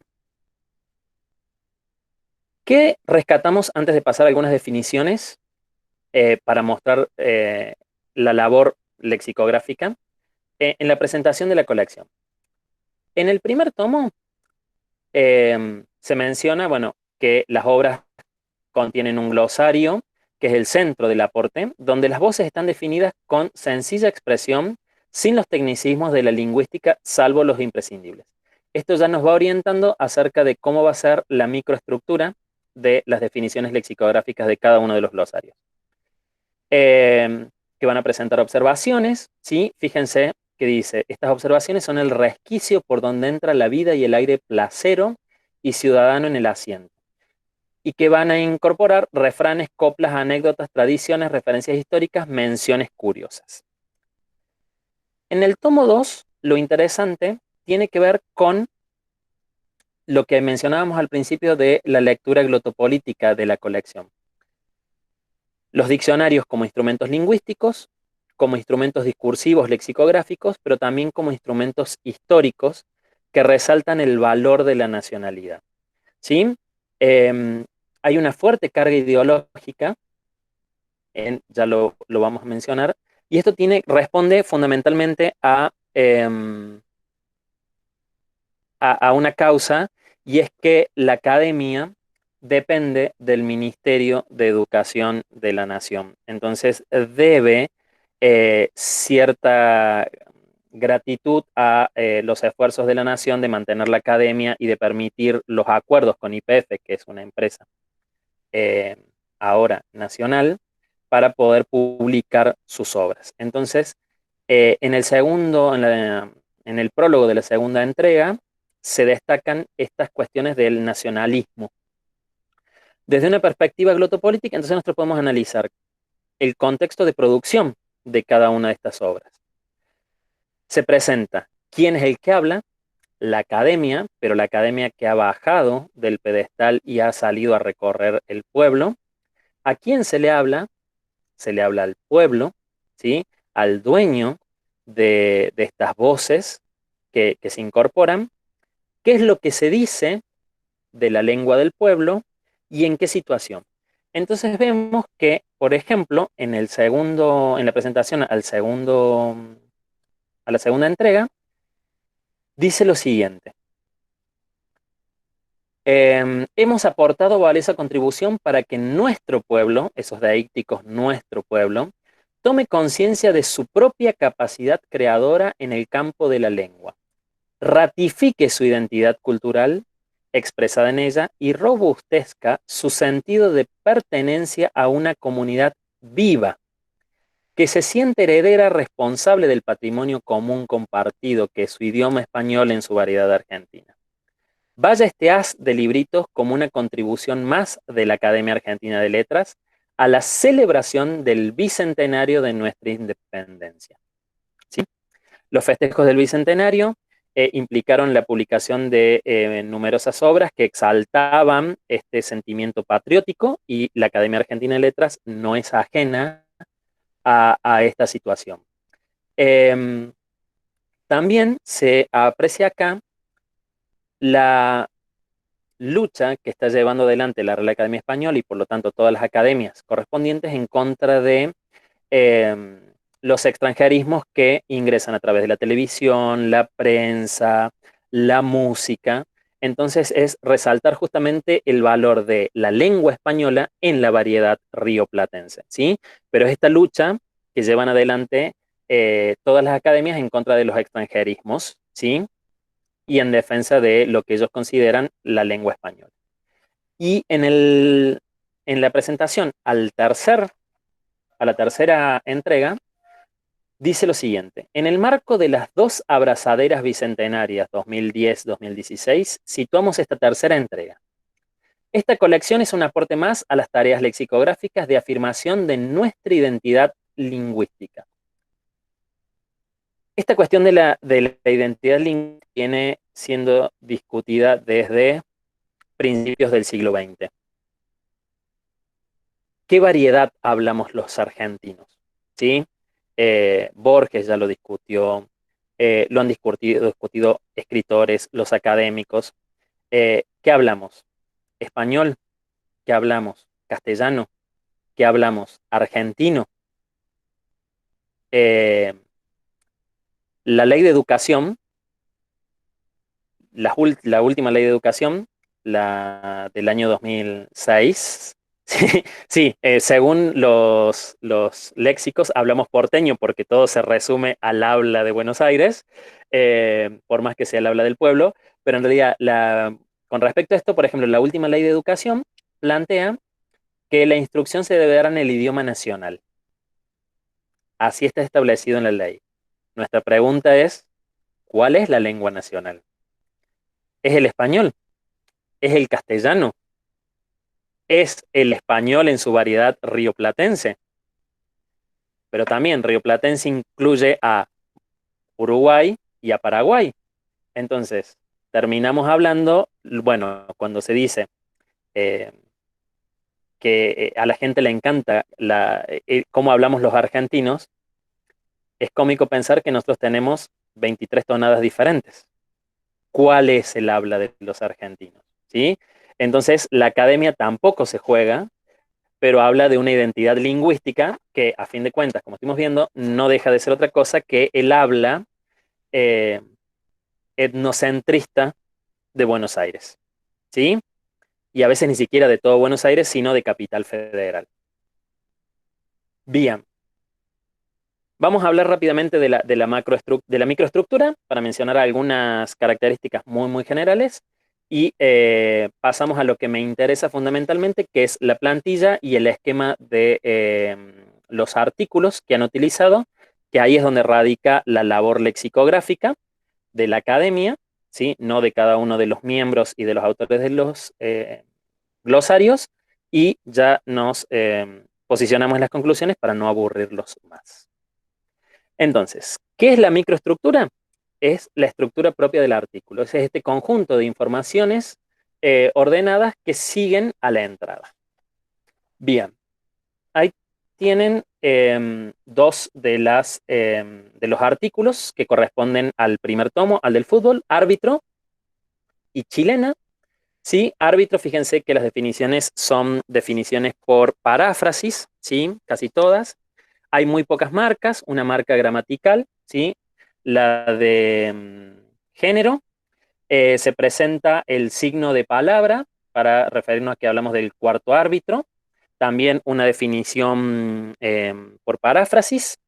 ¿Qué rescatamos antes de pasar a algunas definiciones para mostrar la labor lexicográfica en la presentación de la colección? En el primer tomo se menciona, bueno, que las obras contienen un glosario, que es el centro del aporte, donde las voces están definidas con sencilla expresión, sin los tecnicismos de la lingüística, salvo los imprescindibles. Esto ya nos va orientando acerca de cómo va a ser la microestructura de las definiciones lexicográficas de cada uno de los glosarios. Que van a presentar observaciones, ¿sí? Fíjense que dice: estas observaciones son el resquicio por donde entra la vida y el aire placero y ciudadano en el asiento, y que van a incorporar refranes, coplas, anécdotas, tradiciones, referencias históricas, menciones curiosas. En el tomo 2, lo interesante tiene que ver con lo que mencionábamos al principio de la lectura glotopolítica de la colección. Los diccionarios como instrumentos lingüísticos, como instrumentos discursivos lexicográficos, pero también como instrumentos históricos que resaltan el valor de la nacionalidad. ¿Sí? Hay una fuerte carga ideológica, ya lo vamos a mencionar, y esto responde fundamentalmente a una causa, y es que la academia depende del Ministerio de Educación de la Nación. Entonces debe cierta gratitud a los esfuerzos de la Nación de mantener la academia y de permitir los acuerdos con YPF, que es una empresa ahora nacional, para poder publicar sus obras. Entonces, en el prólogo de la segunda entrega, se destacan estas cuestiones del nacionalismo. Desde una perspectiva glotopolítica, entonces nosotros podemos analizar el contexto de producción de cada una de estas obras. Se presenta quién es el que habla, la academia, pero la academia que ha bajado del pedestal y ha salido a recorrer el pueblo. ¿A quién se le habla? Se le habla al pueblo, ¿sí? Al dueño de estas voces que se incorporan. ¿Qué es lo que se dice de la lengua del pueblo y en qué situación? Entonces vemos que, por ejemplo, en la presentación a la segunda entrega, dice lo siguiente. Hemos aportado valiosa contribución para que nuestro pueblo, esos deícticos, nuestro pueblo, tome conciencia de su propia capacidad creadora en el campo de la lengua, ratifique su identidad cultural expresada en ella y robustezca su sentido de pertenencia a una comunidad viva, que se siente heredera responsable del patrimonio común compartido que es su idioma español en su variedad argentina. Vaya este haz de libritos como una contribución más de la Academia Argentina de Letras a la celebración del bicentenario de nuestra independencia. ¿Sí? Los festejos del bicentenario implicaron la publicación de numerosas obras que exaltaban este sentimiento patriótico y la Academia Argentina de Letras no es ajena a esta situación. También se aprecia acá la lucha que está llevando adelante la Real Academia Española y por lo tanto todas las academias correspondientes en contra de eh, los extranjerismos que ingresan a través de la televisión, la prensa, la música. Entonces es resaltar justamente el valor de la lengua española en la variedad rioplatense, ¿sí? Pero es esta lucha que llevan adelante todas las academias en contra de los extranjerismos, ¿sí? Y en defensa de lo que ellos consideran la lengua española. Y en la presentación a la tercera entrega, dice lo siguiente: en el marco de las dos abrazaderas bicentenarias 2010-2016, situamos esta tercera entrega. Esta colección es un aporte más a las tareas lexicográficas de afirmación de nuestra identidad lingüística. Esta cuestión de la identidad lingüística viene siendo discutida desde principios del siglo XX. ¿Qué variedad hablamos los argentinos? ¿Sí? Borges ya lo discutió, lo han discutido escritores, los académicos. ¿Qué hablamos? ¿Español? ¿Qué hablamos? ¿Castellano? ¿Qué hablamos? ¿Argentino? La ley de educación, la última ley de educación, la del año 2006, sí, sí, según los léxicos hablamos porteño porque todo se resume al habla de Buenos Aires, por más que sea el habla del pueblo, pero en realidad con respecto a esto, por ejemplo, la última ley de educación plantea que la instrucción se debe dar en el idioma nacional. Así está establecido en la ley. Nuestra pregunta es, ¿cuál es la lengua nacional? ¿Es el español? ¿Es el castellano? ¿Es el español en su variedad rioplatense? Pero también rioplatense incluye a Uruguay y a Paraguay. Entonces, terminamos hablando, bueno, cuando se dice eh, que a la gente le encanta cómo hablamos los argentinos, es cómico pensar que nosotros tenemos 23 tonadas diferentes. ¿Cuál es el habla de los argentinos? ¿Sí? Entonces, la academia tampoco se juega, pero habla de una identidad lingüística que, a fin de cuentas, como estamos viendo, no deja de ser otra cosa que el habla eh, etnocentrista de Buenos Aires, ¿sí? Y a veces ni siquiera de todo Buenos Aires, sino de Capital Federal. Bien, vamos a hablar rápidamente de la microestructura para mencionar algunas características muy, muy generales y pasamos a lo que me interesa fundamentalmente, que es la plantilla y el esquema de los artículos que han utilizado, que ahí es donde radica la labor lexicográfica de la academia, ¿sí? No de cada uno de los miembros y de los autores de los glosarios, y ya nos posicionamos en las conclusiones para no aburrirlos más. Entonces, ¿qué es la microestructura? Es la estructura propia del artículo. Es este conjunto de informaciones ordenadas que siguen a la entrada. Bien, ahí tienen dos de los artículos que corresponden al primer tomo, al del fútbol, árbitro y chilena. Sí, árbitro, fíjense que las definiciones son definiciones por paráfrasis, ¿sí? Casi todas. Hay muy pocas marcas, una marca gramatical, ¿sí? La de género, se presenta el signo de palabra para referirnos a que hablamos del cuarto árbitro. También una definición por paráfrasis.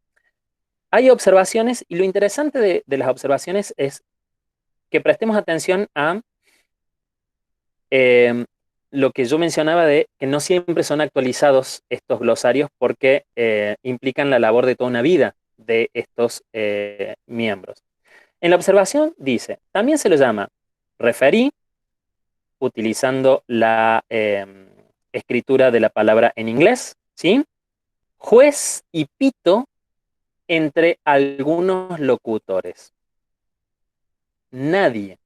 Hay observaciones y lo interesante de las observaciones es que prestemos atención a eh, lo que yo mencionaba de que no siempre son actualizados estos glosarios porque implican la labor de toda una vida de estos miembros. En la observación dice, también se lo llama referí, utilizando la escritura de la palabra en inglés, ¿sí? Juez y pito entre algunos locutores. Nadie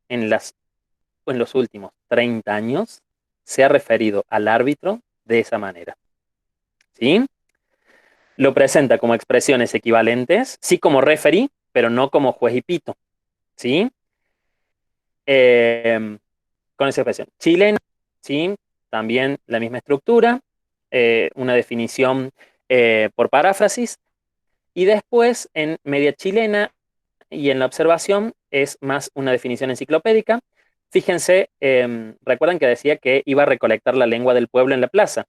en, en los últimos 30 años se ha referido al árbitro de esa manera, ¿sí? Lo presenta como expresiones equivalentes, sí como referí, pero no como juez y pito, ¿sí? Eh, con esa expresión. Chilena, ¿sí? También la misma estructura, una definición por paráfrasis, y después en media chilena y en la observación es más una definición enciclopédica. Fíjense, recuerdan que decía que iba a recolectar la lengua del pueblo en la plaza.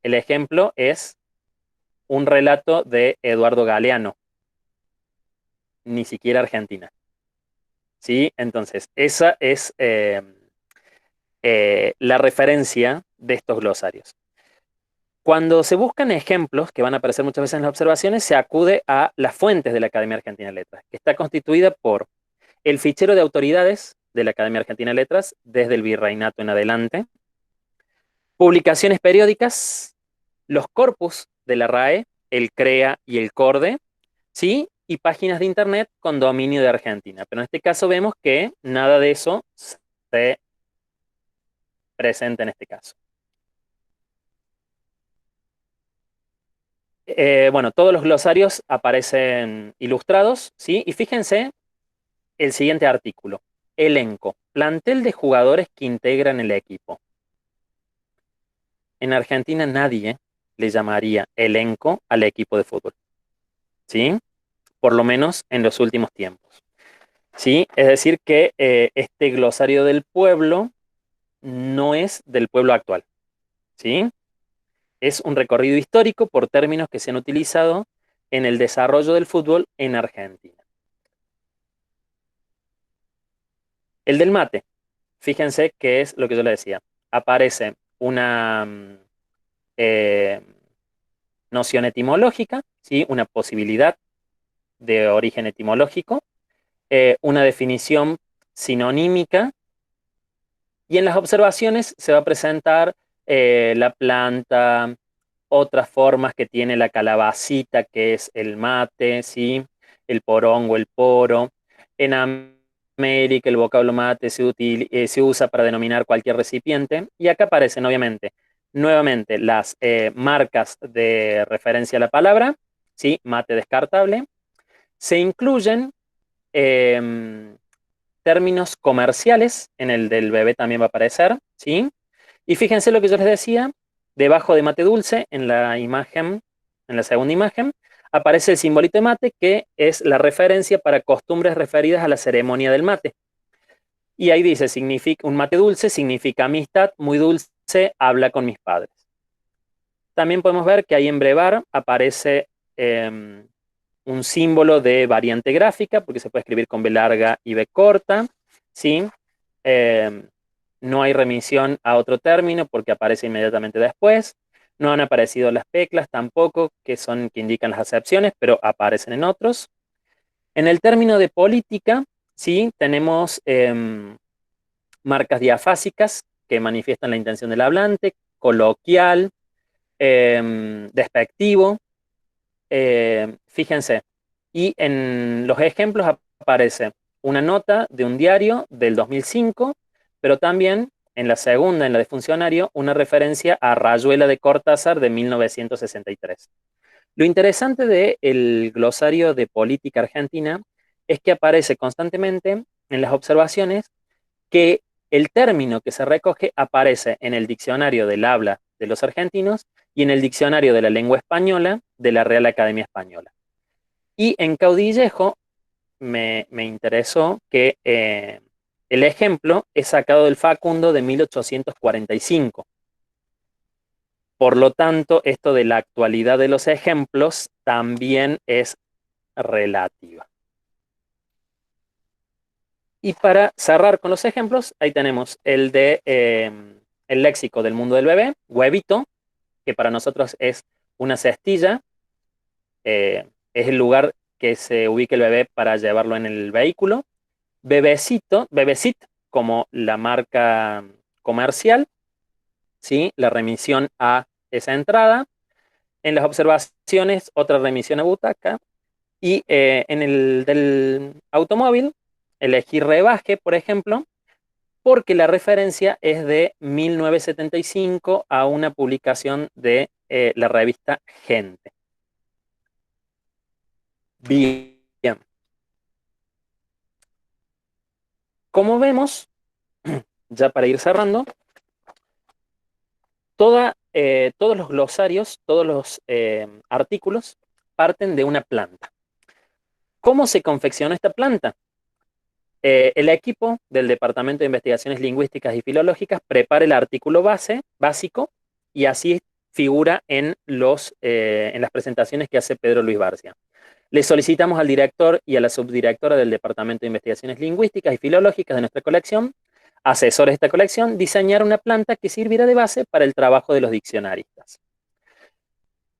El ejemplo es un relato de Eduardo Galeano, ni siquiera Argentina. ¿Sí? Entonces, esa es la referencia de estos glosarios. Cuando se buscan ejemplos, que van a aparecer muchas veces en las observaciones, se acude a las fuentes de la Academia Argentina de Letras, que está constituida por el fichero de autoridades de la Academia Argentina de Letras, desde el virreinato en adelante, publicaciones periódicas, los corpus de la RAE, el CREA y el CORDE, ¿sí? Y páginas de internet con dominio de Argentina. Pero en este caso vemos que nada de eso se presenta en este caso. Bueno, todos los glosarios aparecen ilustrados, ¿sí? Y fíjense el siguiente artículo. Elenco, plantel de jugadores que integran el equipo. En Argentina nadie le llamaría elenco al equipo de fútbol, ¿sí? Por lo menos en los últimos tiempos, ¿sí? Es decir que este glosario del pueblo no es del pueblo actual, ¿sí? Es un recorrido histórico por términos que se han utilizado en el desarrollo del fútbol en Argentina. El del mate, fíjense que es lo que yo le decía. Aparece una eh, noción etimológica, ¿sí? Una posibilidad de origen etimológico, una definición sinonímica, y en las observaciones se va a presentar la planta, otras formas que tiene la calabacita, que es el mate, ¿sí? El porongo, el poro. En América el vocablo mate se usa para denominar cualquier recipiente, y acá aparecen obviamente nuevamente las marcas de referencia a la palabra, ¿sí? Mate descartable. Se incluyen eh, términos comerciales, en el del bebé también va a aparecer, ¿sí? Y fíjense lo que yo les decía, debajo de mate dulce, en la imagen, en la segunda imagen, aparece el simbolito de mate, que es la referencia para costumbres referidas a la ceremonia del mate. Y ahí dice, significa, un mate dulce significa amistad, muy dulce, habla con mis padres. También podemos ver que ahí en brevar aparece un símbolo de variante gráfica, porque se puede escribir con B larga y B corta, ¿sí? Eh, no hay remisión a otro término porque aparece inmediatamente después. No han aparecido las peclas tampoco, que indican las acepciones, pero aparecen en otros. En el término de política, ¿sí? Tenemos marcas diafásicas que manifiestan la intención del hablante, coloquial, despectivo. Fíjense, y en los ejemplos aparece una nota de un diario del 2005, pero también en la segunda, en la de funcionario, una referencia a Rayuela de Cortázar de 1963. Lo interesante del glosario de política argentina es que aparece constantemente en las observaciones que el término que se recoge aparece en el diccionario del habla de los argentinos y en el diccionario de la lengua española de la Real Academia Española. Y en Caudillejo me interesó que el ejemplo es sacado del Facundo de 1845. Por lo tanto, esto de la actualidad de los ejemplos también es relativa. Y para cerrar con los ejemplos, ahí tenemos el de el léxico del mundo del bebé, huevito, que para nosotros es una cestilla, es el lugar que se ubica el bebé para llevarlo en el vehículo. Bebecito, bebecit, como la marca comercial, ¿sí? La remisión a esa entrada. En las observaciones, otra remisión a butaca. Y en el del automóvil, elegí rebaje, por ejemplo, porque la referencia es de 1975 a una publicación de la revista Gente. Bien. Como vemos, ya para ir cerrando, todos los glosarios, todos los artículos parten de una planta. ¿Cómo se confeccionó esta planta? El equipo del Departamento de Investigaciones Lingüísticas y Filológicas prepara el artículo básico y así figura en las presentaciones que hace Pedro Luis Barcia. Le solicitamos al director y a la subdirectora del Departamento de Investigaciones Lingüísticas y Filológicas de nuestra colección, asesores de esta colección, diseñar una planta que sirviera de base para el trabajo de los diccionaristas.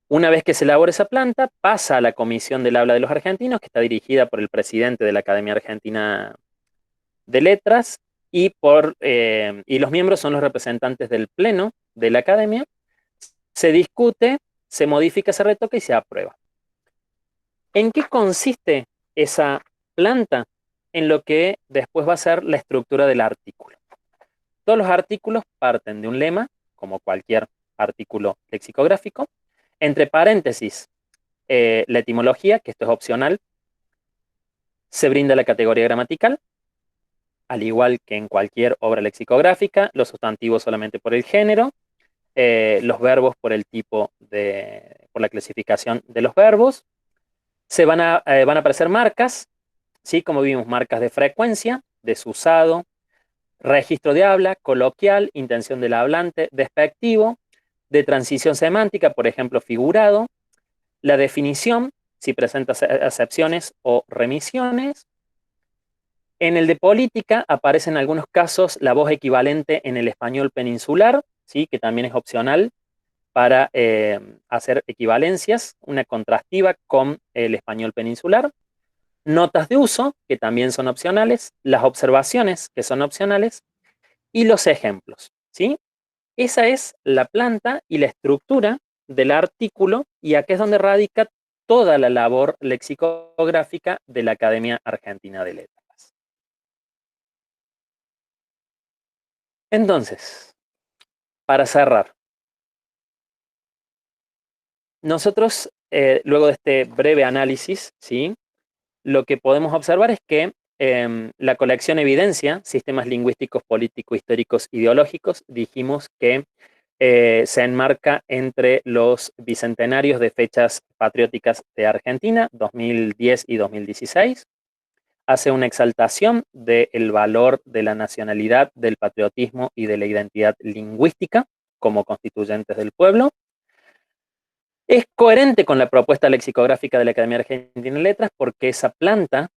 Una vez que se elabora esa planta, pasa a la Comisión del Habla de los Argentinos, que está dirigida por el presidente de la Academia Argentina de Letras, y los miembros son los representantes del Pleno de la Academia. Se discute, se modifica, se retoca y se aprueba. ¿En qué consiste esa planta? En lo que después va a ser la estructura del artículo. Todos los artículos parten de un lema, como cualquier artículo lexicográfico, entre paréntesis, la etimología, que esto es opcional, se brinda la categoría gramatical, al igual que en cualquier obra lexicográfica, los sustantivos solamente por el género, los verbos por el tipo por la clasificación de los verbos. Van a aparecer marcas, ¿sí? Como vimos, marcas de frecuencia, desusado, registro de habla, coloquial, intención del hablante, despectivo, de transición semántica, por ejemplo, figurado, la definición, si presenta acepciones o remisiones. En el de política aparece en algunos casos la voz equivalente en el español peninsular, ¿sí? Que también es opcional para hacer equivalencias, una contrastiva con el español peninsular. Notas de uso, que también son opcionales, las observaciones, que son opcionales, y los ejemplos, ¿sí? Esa es la planta y la estructura del artículo, y aquí es donde radica toda la labor lexicográfica de la Academia Argentina de Letras. Entonces, para cerrar, nosotros, luego de este breve análisis, ¿sí? Lo que podemos observar es que la colección evidencia sistemas lingüísticos, políticos, históricos, ideológicos. Dijimos que se enmarca entre los bicentenarios de fechas patrióticas de Argentina, 2010 y 2016. Hace una exaltación del valor de la nacionalidad, del patriotismo y de la identidad lingüística como constituyentes del pueblo. Es coherente con la propuesta lexicográfica de la Academia Argentina de Letras porque esa planta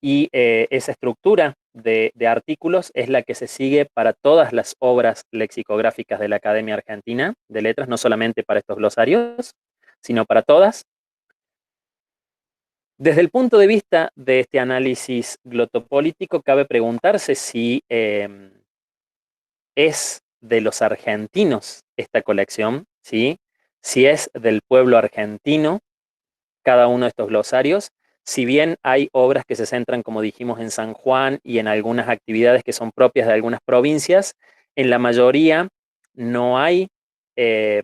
y esa estructura de artículos es la que se sigue para todas las obras lexicográficas de la Academia Argentina de Letras, no solamente para estos glosarios, sino para todas. Desde el punto de vista de este análisis glotopolítico, cabe preguntarse si es de los argentinos esta colección, ¿sí? Si es del pueblo argentino, cada uno de estos glosarios, si bien hay obras que se centran, como dijimos, en San Juan y en algunas actividades que son propias de algunas provincias, en la mayoría no hay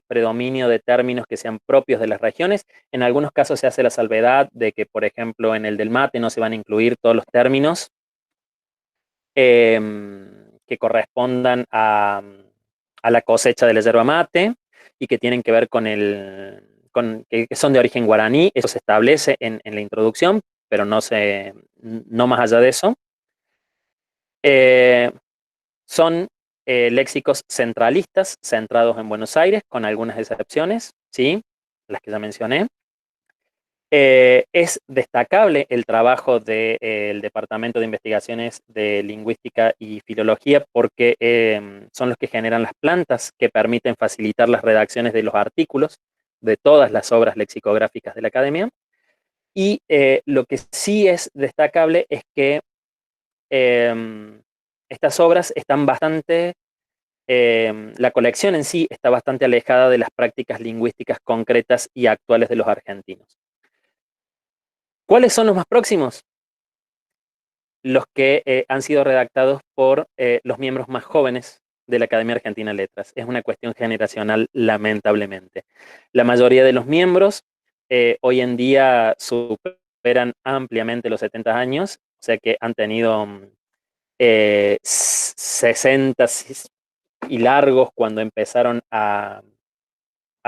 predominio de términos que sean propios de las regiones. En algunos casos se hace la salvedad de que, por ejemplo, en el del mate no se van a incluir todos los términos que correspondan a la cosecha de la yerba mate y que tienen que ver con que son de origen guaraní. Eso se establece en la introducción, pero no más allá de eso. Eh, son léxicos centralistas, centrados en Buenos Aires, con algunas excepciones, ¿sí? Las que ya mencioné. Es destacable el trabajo del Departamento de Investigaciones de Lingüística y Filología porque son los que generan las plantas que permiten facilitar las redacciones de los artículos de todas las obras lexicográficas de la Academia. Y lo que sí es destacable es que estas obras están bastante, la colección en sí está bastante alejada de las prácticas lingüísticas concretas y actuales de los argentinos. ¿Cuáles son los más próximos? Los que han sido redactados por los miembros más jóvenes de la Academia Argentina de Letras. Es una cuestión generacional, lamentablemente. La mayoría de los miembros hoy en día superan ampliamente los 70 años, o sea que han tenido 60 y largos cuando empezaron a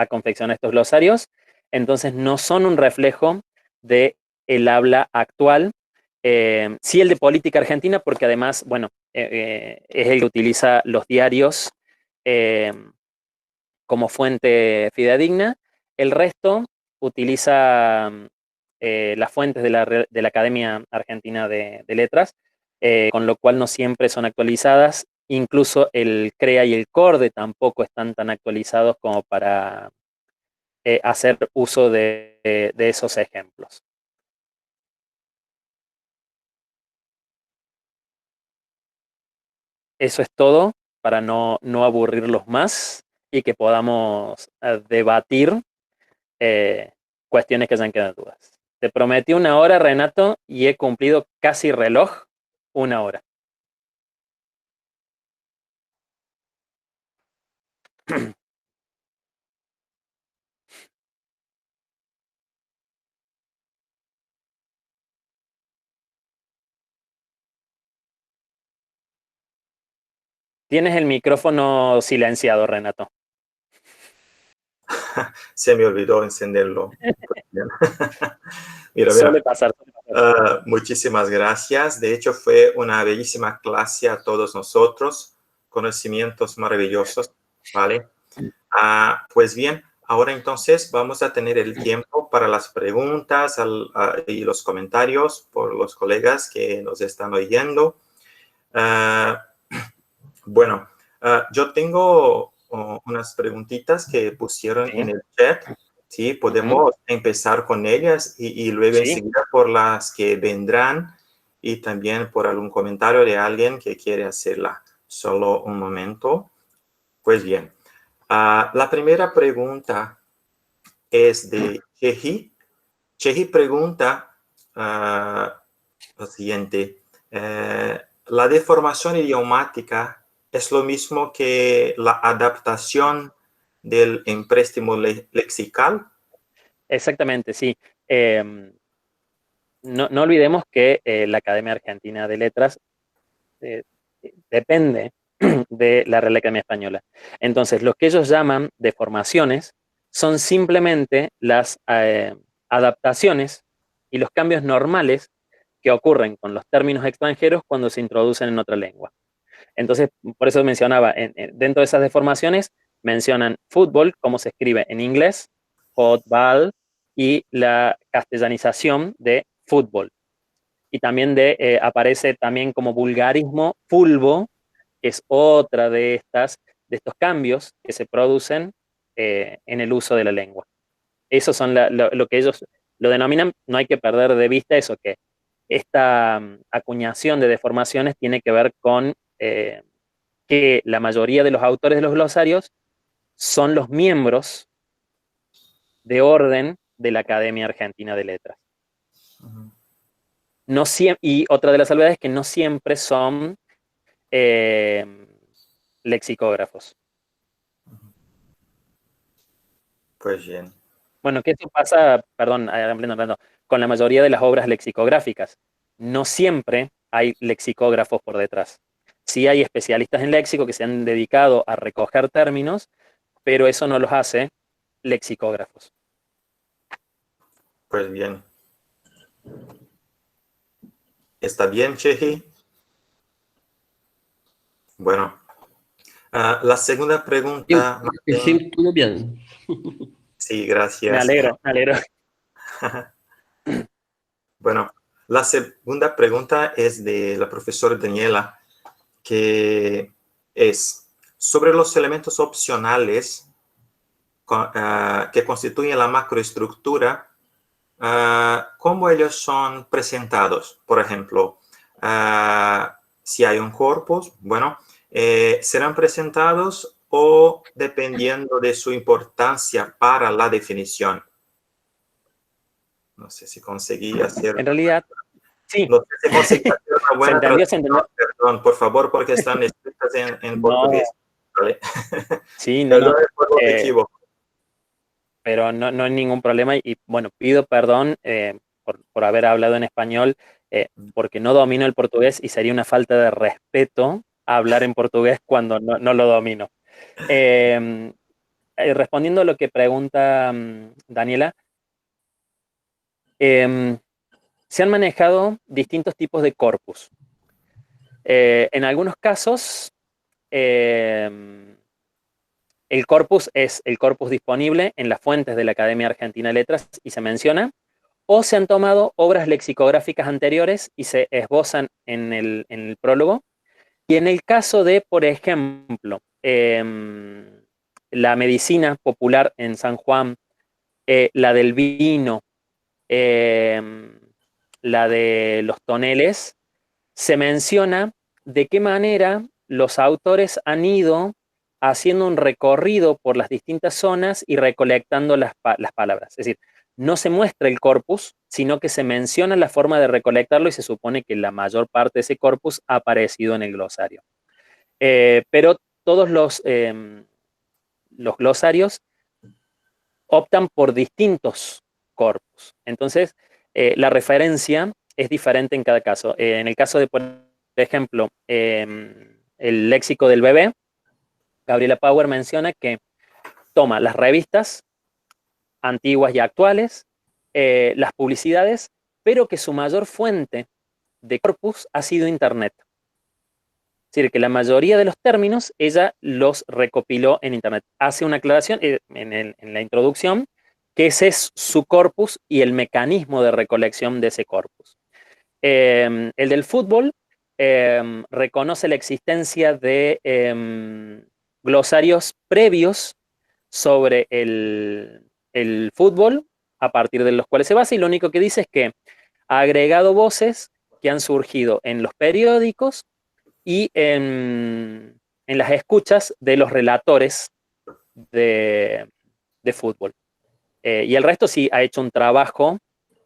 confeccionar estos glosarios, entonces no son un reflejo de el habla actual, sí el de política argentina, porque además, bueno, es el que utiliza los diarios eh, como fuente fidedigna. El resto utiliza las fuentes de la Academia Argentina de Letras, con lo cual no siempre son actualizadas. Incluso el CREA y el CORDE tampoco están tan actualizados como para hacer uso de esos ejemplos. Eso es todo para no aburrirlos más y que podamos debatir eh, cuestiones que hayan quedado dudas. Te prometí una hora, Renato, y he cumplido casi reloj una hora. Tienes el micrófono silenciado, Renato. Se me olvidó encenderlo. Mira, Suele mira. pasar. Suele pasar. Muchísimas gracias. De hecho, fue una bellísima clase a todos nosotros. Conocimientos maravillosos, ¿vale? Pues bien, ahora entonces vamos a tener el tiempo para las preguntas y los comentarios por los colegas que nos están oyendo. Bueno, yo tengo unas preguntitas que pusieron Sí. en el chat. Sí, podemos empezar con ellas y luego Sí. enseguida por las que vendrán y también por algún comentario de alguien que quiere hacerla. Solo un momento. Pues bien, la primera pregunta es de Cheji. Cheji pregunta lo siguiente. ¿La deformación idiomática es lo mismo que la adaptación del empréstimo lexical? Exactamente, sí. No olvidemos que la Academia Argentina de Letras eh, depende de la Real Academia Española. Entonces, lo que ellos llaman deformaciones son simplemente las adaptaciones y los cambios normales que ocurren con los términos extranjeros cuando se introducen en otra lengua. Entonces, por eso mencionaba, dentro de esas deformaciones mencionan fútbol, como se escribe en inglés, fútbol, y la castellanización de fútbol. Y también aparece también como vulgarismo fulbo, que es otra de estos cambios que se producen en el uso de la lengua. Eso son lo que ellos lo denominan, no hay que perder de vista eso, que esta acuñación de deformaciones tiene que ver con que la mayoría de los autores de los glosarios son los miembros de orden de la Academia Argentina de Letras. No y otra de las salvedades es que no siempre son lexicógrafos. Pues bien. Bueno, que eso pasa, perdón, hablando, con la mayoría de las obras lexicográficas. No siempre hay lexicógrafos por detrás. Sí hay especialistas en léxico que se han dedicado a recoger términos, pero eso no los hace lexicógrafos. Pues bien. ¿Está bien, Cheji? Bueno, la segunda pregunta, Martín. Sí, todo bien. Sí, Me gracias. alegro, me alegro. Bueno, la segunda pregunta es de la profesora Daniela, que es sobre los elementos opcionales que constituyen la macroestructura, cómo ellos son presentados. Por ejemplo, si hay un corpus, bueno, serán presentados o dependiendo de su importancia para la definición. No sé si conseguí hacer... En realidad, sí. No sé si conseguí hacer una buena Se entendió. Perdón, por favor, porque están escritas en No, portugués. ¿Vale? sí, no, no. Perdón por lo que equivoco. Pero no hay ningún problema y bueno, pido perdón por haber hablado en español porque no domino el portugués y sería una falta de respeto hablar en portugués cuando no lo domino. Respondiendo a lo que pregunta Daniela, se han manejado distintos tipos de corpus. En algunos casos, el corpus es el corpus disponible en las fuentes de la Academia Argentina de Letras y se menciona, o se han tomado obras lexicográficas anteriores y se esbozan en el prólogo. Y en el caso de, por ejemplo, la medicina popular en San Juan, la del vino, la de los toneles, se menciona de qué manera los autores han ido haciendo un recorrido por las distintas zonas y recolectando las palabras. Es decir, no se muestra el corpus, sino que se menciona la forma de recolectarlo y se supone que la mayor parte de ese corpus ha aparecido en el glosario. Pero todos los glosarios optan por distintos corpus. Entonces, la referencia es diferente en cada caso. En el caso de, por ejemplo, el léxico del bebé, Gabriela Power menciona que toma las revistas antiguas y actuales, las publicidades, pero que su mayor fuente de corpus ha sido Internet. Es decir, que la mayoría de los términos ella los recopiló en Internet. Hace una aclaración en la introducción que ese es su corpus y el mecanismo de recolección de ese corpus. El del fútbol reconoce la existencia de glosarios previos sobre el fútbol, a partir de los cuales se basa, y lo único que dice es que ha agregado voces que han surgido en los periódicos y en las escuchas de los relatores de fútbol. Y el resto sí ha hecho un trabajo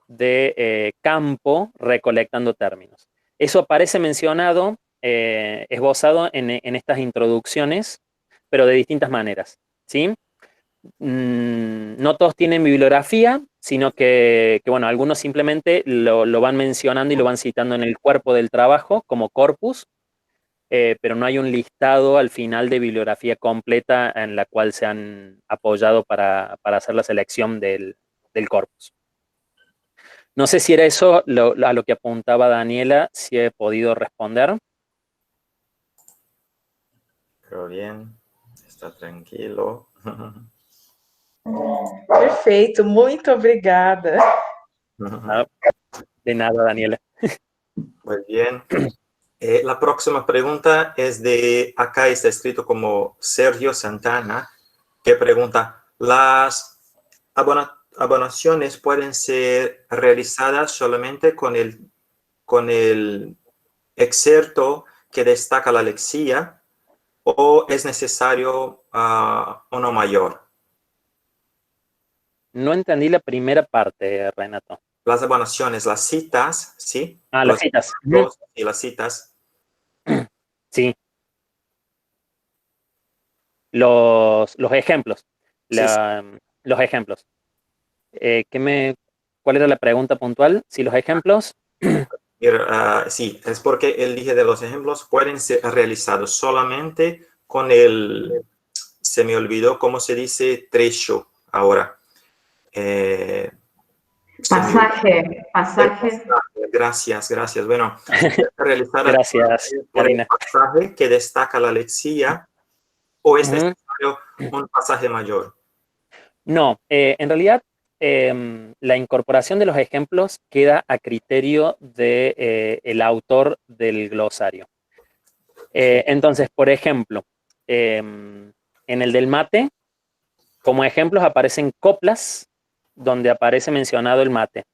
de campo recolectando términos. Eso aparece mencionado, esbozado en estas introducciones, pero de distintas maneras, ¿sí? No todos tienen bibliografía, sino que bueno, algunos simplemente lo van mencionando y lo van citando en el cuerpo del trabajo como corpus, pero no hay un listado al final de bibliografía completa en la cual se han apoyado para hacer la selección del corpus. No sé si era eso a lo que apuntaba Daniela, si he podido responder. Pero bien, está tranquilo. Perfeito, muito obrigada. Ah, de nada, Daniela. Muy bien. La próxima pregunta es de, acá está escrito como Sergio Santana, que pregunta, ¿las abonaciones pueden ser realizadas solamente con el excerto que destaca la lexía o es necesario uno mayor? No entendí la primera parte, Renato. Las abonaciones, las citas, ¿sí? Ah, las Los citas. ejemplos y las citas. Sí, los ejemplos. Sí, sí. Los ejemplos. ¿Cuál era la pregunta puntual? Si los ejemplos. Sí, es porque el dije de los ejemplos pueden ser realizados solamente con el, se me olvidó cómo se dice trecho ahora. Se me olvidó. El Pasaje. pasaje, gracias, gracias. Bueno, se puede realizar Gracias, por el Karina. pasaje que destaca la lección o es Ujú. necesario un pasaje mayor. No, en realidad la incorporación de los ejemplos queda a criterio de, el autor del glosario. Entonces, por ejemplo, en el del mate, como ejemplos aparecen coplas donde aparece mencionado el mate.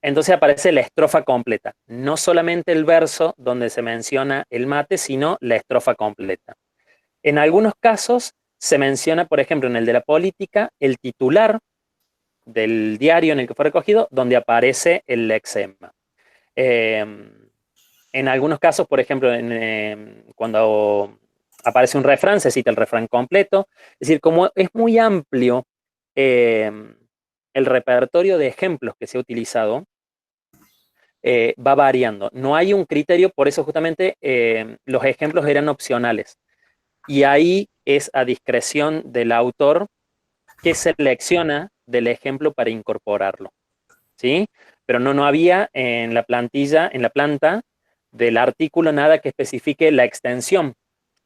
Entonces aparece la estrofa completa, no solamente el verso donde se menciona el mate, sino la estrofa completa. En algunos casos se menciona, por ejemplo, en el de la política, el titular del diario en el que fue recogido, donde aparece el lexema. Eh, en algunos casos, por ejemplo, cuando aparece un refrán, se cita el refrán completo. Es decir, como es muy amplio eh, el repertorio de ejemplos que se ha utilizado, va variando. No hay un criterio, por eso justamente los ejemplos eran opcionales. Y ahí es a discreción del autor que selecciona del ejemplo para incorporarlo. ¿Sí? Pero no había en la plantilla, en la planta del artículo nada que especifique la extensión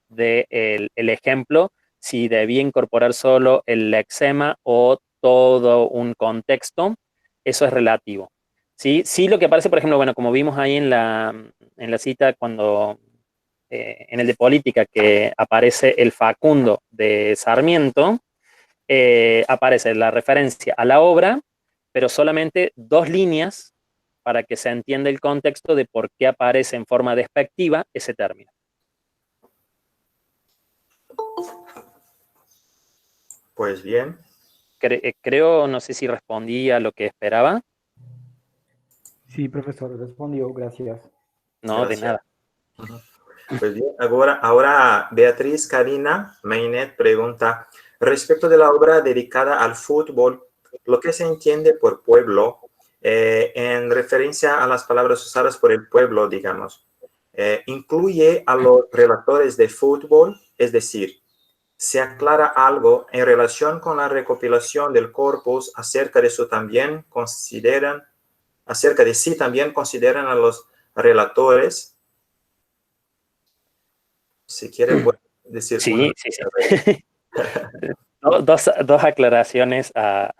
del el ejemplo, si debía incorporar solo el lexema o todo un contexto, eso es relativo. ¿Sí? Sí, lo que aparece, por ejemplo, bueno, como vimos ahí en la cita cuando en el de política que aparece el Facundo de Sarmiento, aparece la referencia a la obra, pero solamente 2 líneas para que se entienda el contexto de por qué aparece en forma despectiva ese término. Pues bien. Creo, no sé si respondí a lo que esperaba. Sí, profesor, respondió, gracias. No, de Gracias. nada. Pues bien, ahora Beatriz Karina Mainet pregunta, respecto de la obra dedicada al fútbol, lo que se entiende por pueblo, en referencia a las palabras usadas por el pueblo, digamos, incluye a los relatores de fútbol, es decir, se aclara algo en relación con la recopilación del corpus acerca de acerca de si también consideran a los relatores. Si quiere, puede decir Sí, sí, sí. Dos aclaraciones a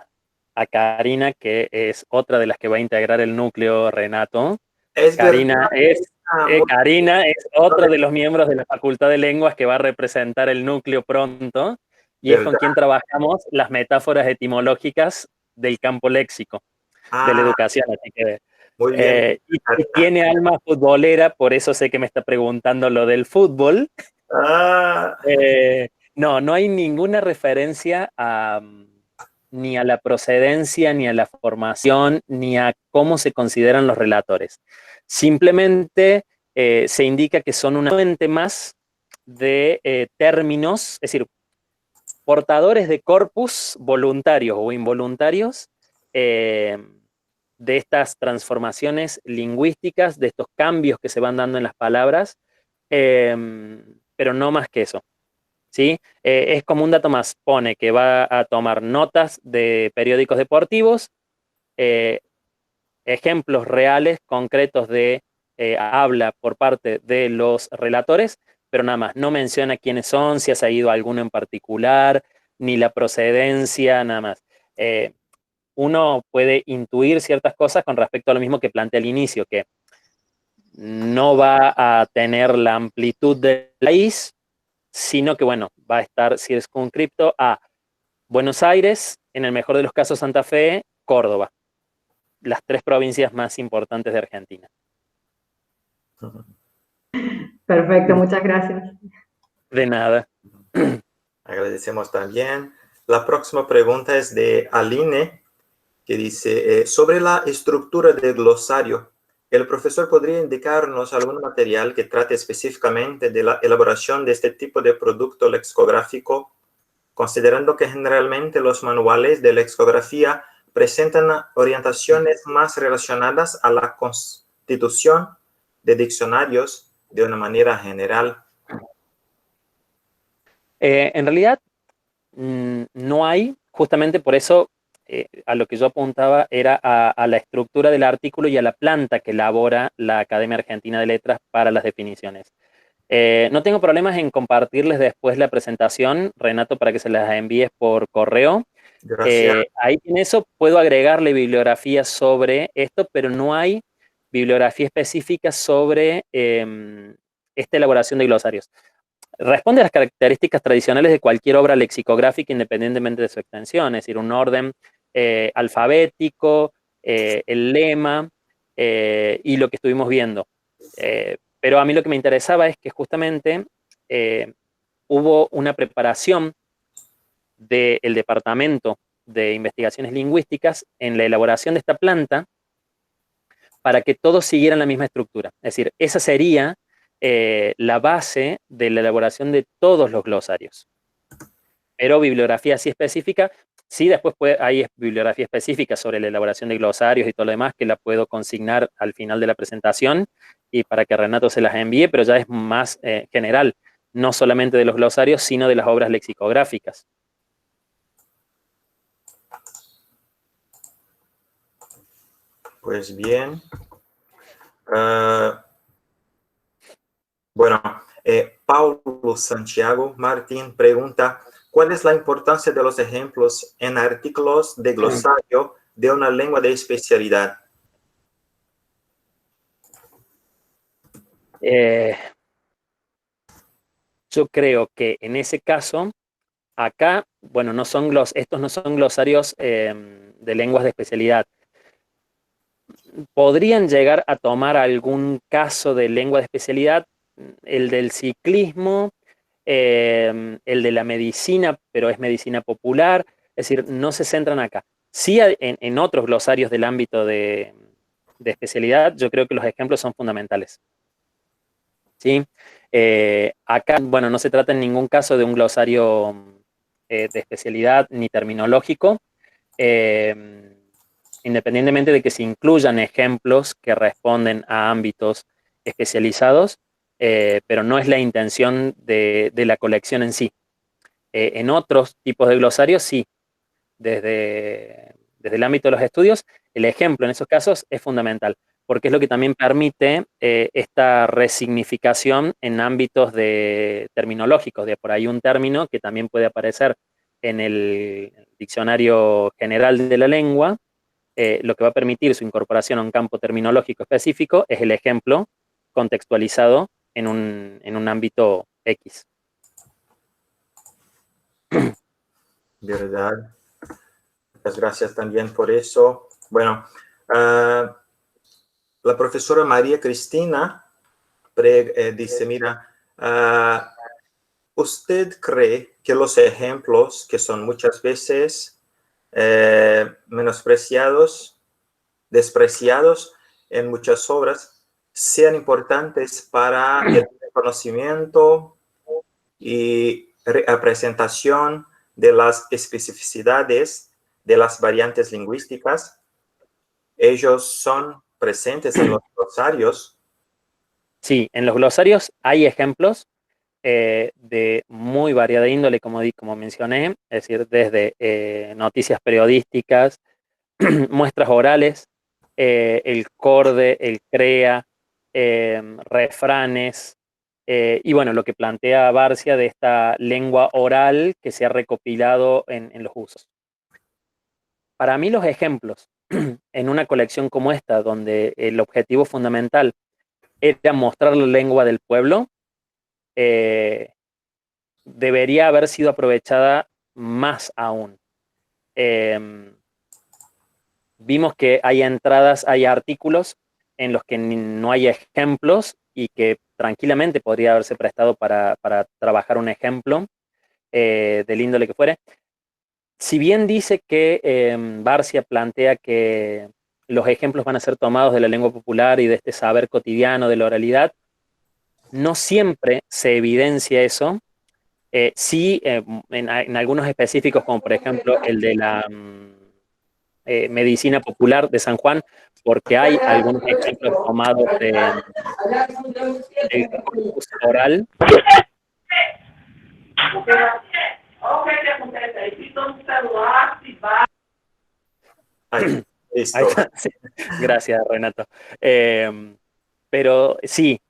Karina, que es otra de las que va a integrar el núcleo Renato. Es Karina verdad, es, muy Karina es otro de los miembros de la Facultad de Lenguas que va a representar el núcleo pronto y es con verdad. quien trabajamos las metáforas etimológicas del campo léxico de la Ah, educación. Así que, muy bien. y tiene alma futbolera, por eso sé que me está preguntando lo del fútbol. Ah, No hay ninguna referencia ni a la procedencia, ni a la formación, ni a cómo se consideran los relatores. Simplemente se indica que son una fuente más de términos, es decir, portadores de corpus voluntarios o involuntarios de estas transformaciones lingüísticas, de estos cambios que se van dando en las palabras, pero no más que eso. ¿Sí? Es como un dato más, pone que va a tomar notas de periódicos deportivos, eh, ejemplos reales, concretos de habla por parte de los relatores, pero nada más, no menciona quiénes son, si ha salido alguno en particular, ni la procedencia, nada más. Uno puede intuir ciertas cosas con respecto a lo mismo que planteé al inicio, que no va a tener la amplitud del país, sino que, bueno, va a estar circunscripto a Buenos Aires, en el mejor de los casos Santa Fe, Córdoba, las 3 provincias más importantes de Argentina. Perfecto, muchas gracias. De nada. Agradecemos también. La próxima pregunta es de Aline, que dice, sobre la estructura del glosario, ¿el profesor podría indicarnos algún material que trate específicamente de la elaboración de este tipo de producto lexicográfico, considerando que generalmente los manuales de lexicografía presentan orientaciones más relacionadas a la constitución de diccionarios de una manera general? En realidad, no hay, justamente por eso a lo que yo apuntaba era a la estructura del artículo y a la planta que elabora la Academia Argentina de Letras para las definiciones. No tengo problemas en compartirles después la presentación, Renato, para que se las envíes por correo. Gracias. Ahí en eso puedo agregarle bibliografía sobre esto, pero no hay bibliografía específica sobre esta elaboración de glosarios. Responde a las características tradicionales de cualquier obra lexicográfica independientemente de su extensión, es decir, un orden alfabético, el lema y lo que estuvimos viendo. Pero a mí lo que me interesaba es que justamente hubo una preparación del Departamento de Investigaciones Lingüísticas en la elaboración de esta planta para que todos siguieran la misma estructura. Es decir, esa sería la base de la elaboración de todos los glosarios. Pero bibliografía así específica, sí, después hay bibliografía específica sobre la elaboración de glosarios y todo lo demás que la puedo consignar al final de la presentación y para que Renato se las envíe, pero ya es más general, no solamente de los glosarios, sino de las obras lexicográficas. Pues bien. Bueno, Paulo Santiago Martín pregunta, ¿cuál es la importancia de los ejemplos en artículos de glosario de una lengua de especialidad? Yo creo que en ese caso, acá, bueno, estos no son glosarios de lenguas de especialidad. Podrían llegar a tomar algún caso de lengua de especialidad, el del ciclismo, el de la medicina, pero es medicina popular, es decir, no se centran acá. Sí, en otros glosarios del ámbito de especialidad, yo creo que los ejemplos son fundamentales. ¿Sí? Acá, bueno, no se trata en ningún caso de un glosario de especialidad ni terminológico, independientemente de que se incluyan ejemplos que responden a ámbitos especializados, pero no es la intención de la colección en sí. En otros tipos de glosarios, sí, desde el ámbito de los estudios, el ejemplo en esos casos es fundamental, porque es lo que también permite esta resignificación en ámbitos terminológicos, de por ahí un término que también puede aparecer en el diccionario general de la lengua, lo que va a permitir su incorporación a un campo terminológico específico es el ejemplo contextualizado en un ámbito X. ¿Verdad? Muchas gracias también por eso. Bueno, la profesora María Cristina dice, mira, ¿usted cree que los ejemplos, que son muchas veces menospreciados, despreciados en muchas obras, sean importantes para el conocimiento y representación de las especificidades de las variantes lingüísticas? Ellos son presentes en los glosarios. Sí, en los glosarios hay ejemplos de muy variada índole, como mencioné, es decir, desde noticias periodísticas, muestras orales, el corde, el CREA, refranes, y bueno, lo que plantea Barcia de esta lengua oral que se ha recopilado en los usos. Para mí los ejemplos en una colección como esta, donde el objetivo fundamental era mostrar la lengua del pueblo, debería haber sido aprovechada más aún. Vimos que hay entradas, hay artículos en los que no hay ejemplos y que tranquilamente podría haberse prestado para trabajar un ejemplo. del índole que fuere. Si bien dice que Barcia plantea que los ejemplos van a ser tomados de la lengua popular y de este saber cotidiano de la oralidad, no siempre se evidencia eso. Sí, en algunos específicos, como por ejemplo el de la medicina popular de San Juan, porque hay algunos ejemplos tomados del corpus oral. Ahí, listo. Ahí está, sí. Gracias, Renato. Pero sí,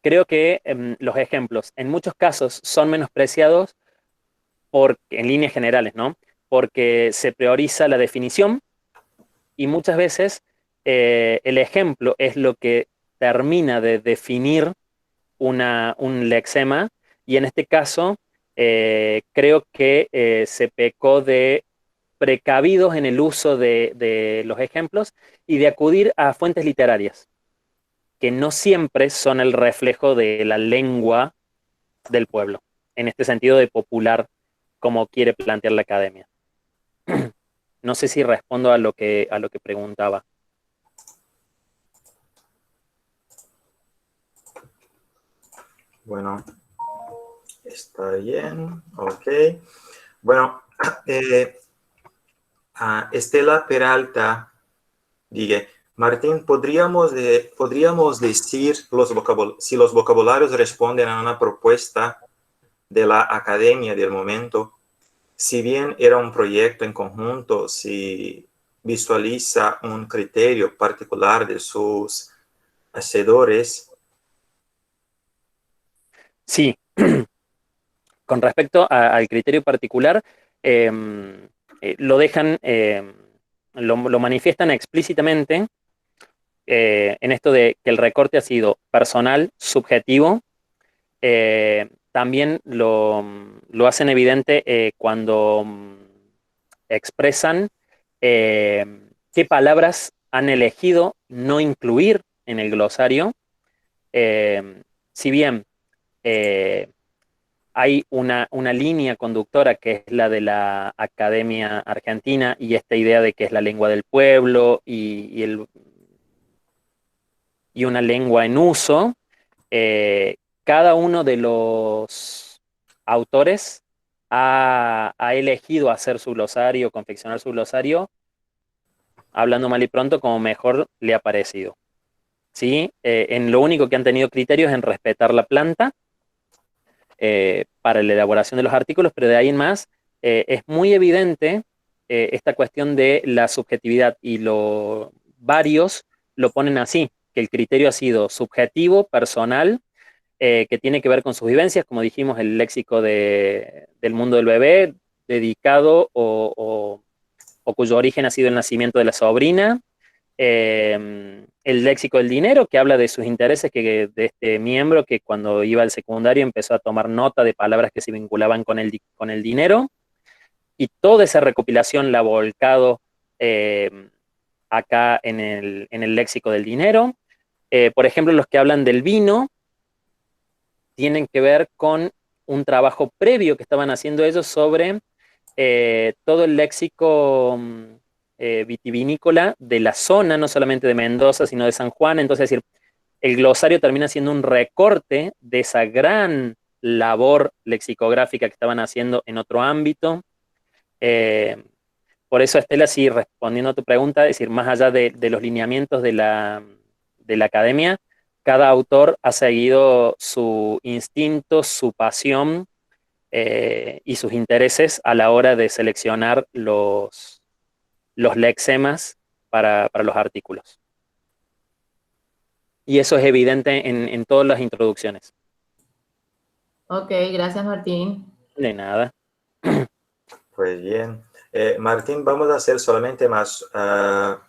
creo que los ejemplos en muchos casos son menospreciados en líneas generales, ¿no? Porque se prioriza la definición y muchas veces el ejemplo es lo que termina de definir un lexema, y en este caso creo que se pecó de precavidos en el uso de los ejemplos y de acudir a fuentes literarias, que no siempre son el reflejo de la lengua del pueblo, en este sentido de popular, como quiere plantear la academia. No sé si respondo a lo que preguntaba. Bueno, está bien, ok. Bueno, Estela Peralta dice, Martín, ¿podríamos decir si los vocabularios responden a una propuesta de la academia del momento? Si bien era un proyecto en conjunto, si visualiza un criterio particular de sus hacedores. Sí, con respecto al criterio particular, lo dejan, lo manifiestan explícitamente en esto de que el recorte ha sido personal, subjetivo. También lo hacen evidente cuando expresan qué palabras han elegido no incluir en el glosario. Si bien hay una línea conductora que es la de la Academia Argentina y esta idea de que es la lengua del pueblo y una lengua en uso, cada uno de los autores ha elegido hacer su glosario, confeccionar su glosario, hablando mal y pronto, como mejor le ha parecido. ¿Sí? En lo único que han tenido criterios es en respetar la planta para la elaboración de los artículos, pero de ahí en más es muy evidente esta cuestión de la subjetividad, y varios lo ponen así, que el criterio ha sido subjetivo, personal, que tiene que ver con sus vivencias, como dijimos, el léxico del mundo del bebé, dedicado o cuyo origen ha sido el nacimiento de la sobrina. El léxico del dinero, que habla de sus intereses, de este miembro que cuando iba al secundario empezó a tomar nota de palabras que se vinculaban con el dinero, y toda esa recopilación la ha volcado acá en el léxico del dinero. Por ejemplo, los que hablan del vino tienen que ver con un trabajo previo que estaban haciendo ellos sobre todo el léxico vitivinícola de la zona, no solamente de Mendoza, sino de San Juan. Entonces, es decir, el glosario termina siendo un recorte de esa gran labor lexicográfica que estaban haciendo en otro ámbito. Por eso, Estela, sí, respondiendo a tu pregunta, es decir, más allá de los lineamientos de la academia, cada autor ha seguido su instinto, su pasión y sus intereses a la hora de seleccionar los lexemas para los artículos. Y eso es evidente en todas las introducciones. Ok, gracias, Martín. De nada. Pues bien. Martín, vamos a hacer solamente más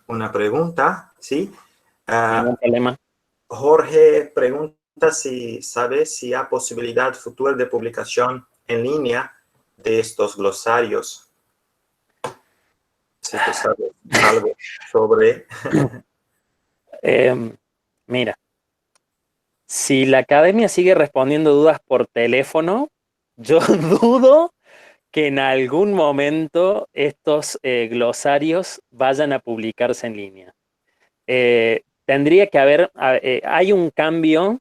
una pregunta, ¿sí? Ningún problema. Jorge pregunta si sabes si hay posibilidad futura de publicación en línea de estos glosarios. Si tú sabes algo sobre... Mira, si la academia sigue respondiendo dudas por teléfono, yo dudo que en algún momento estos glosarios vayan a publicarse en línea. Tendría que haber, hay un cambio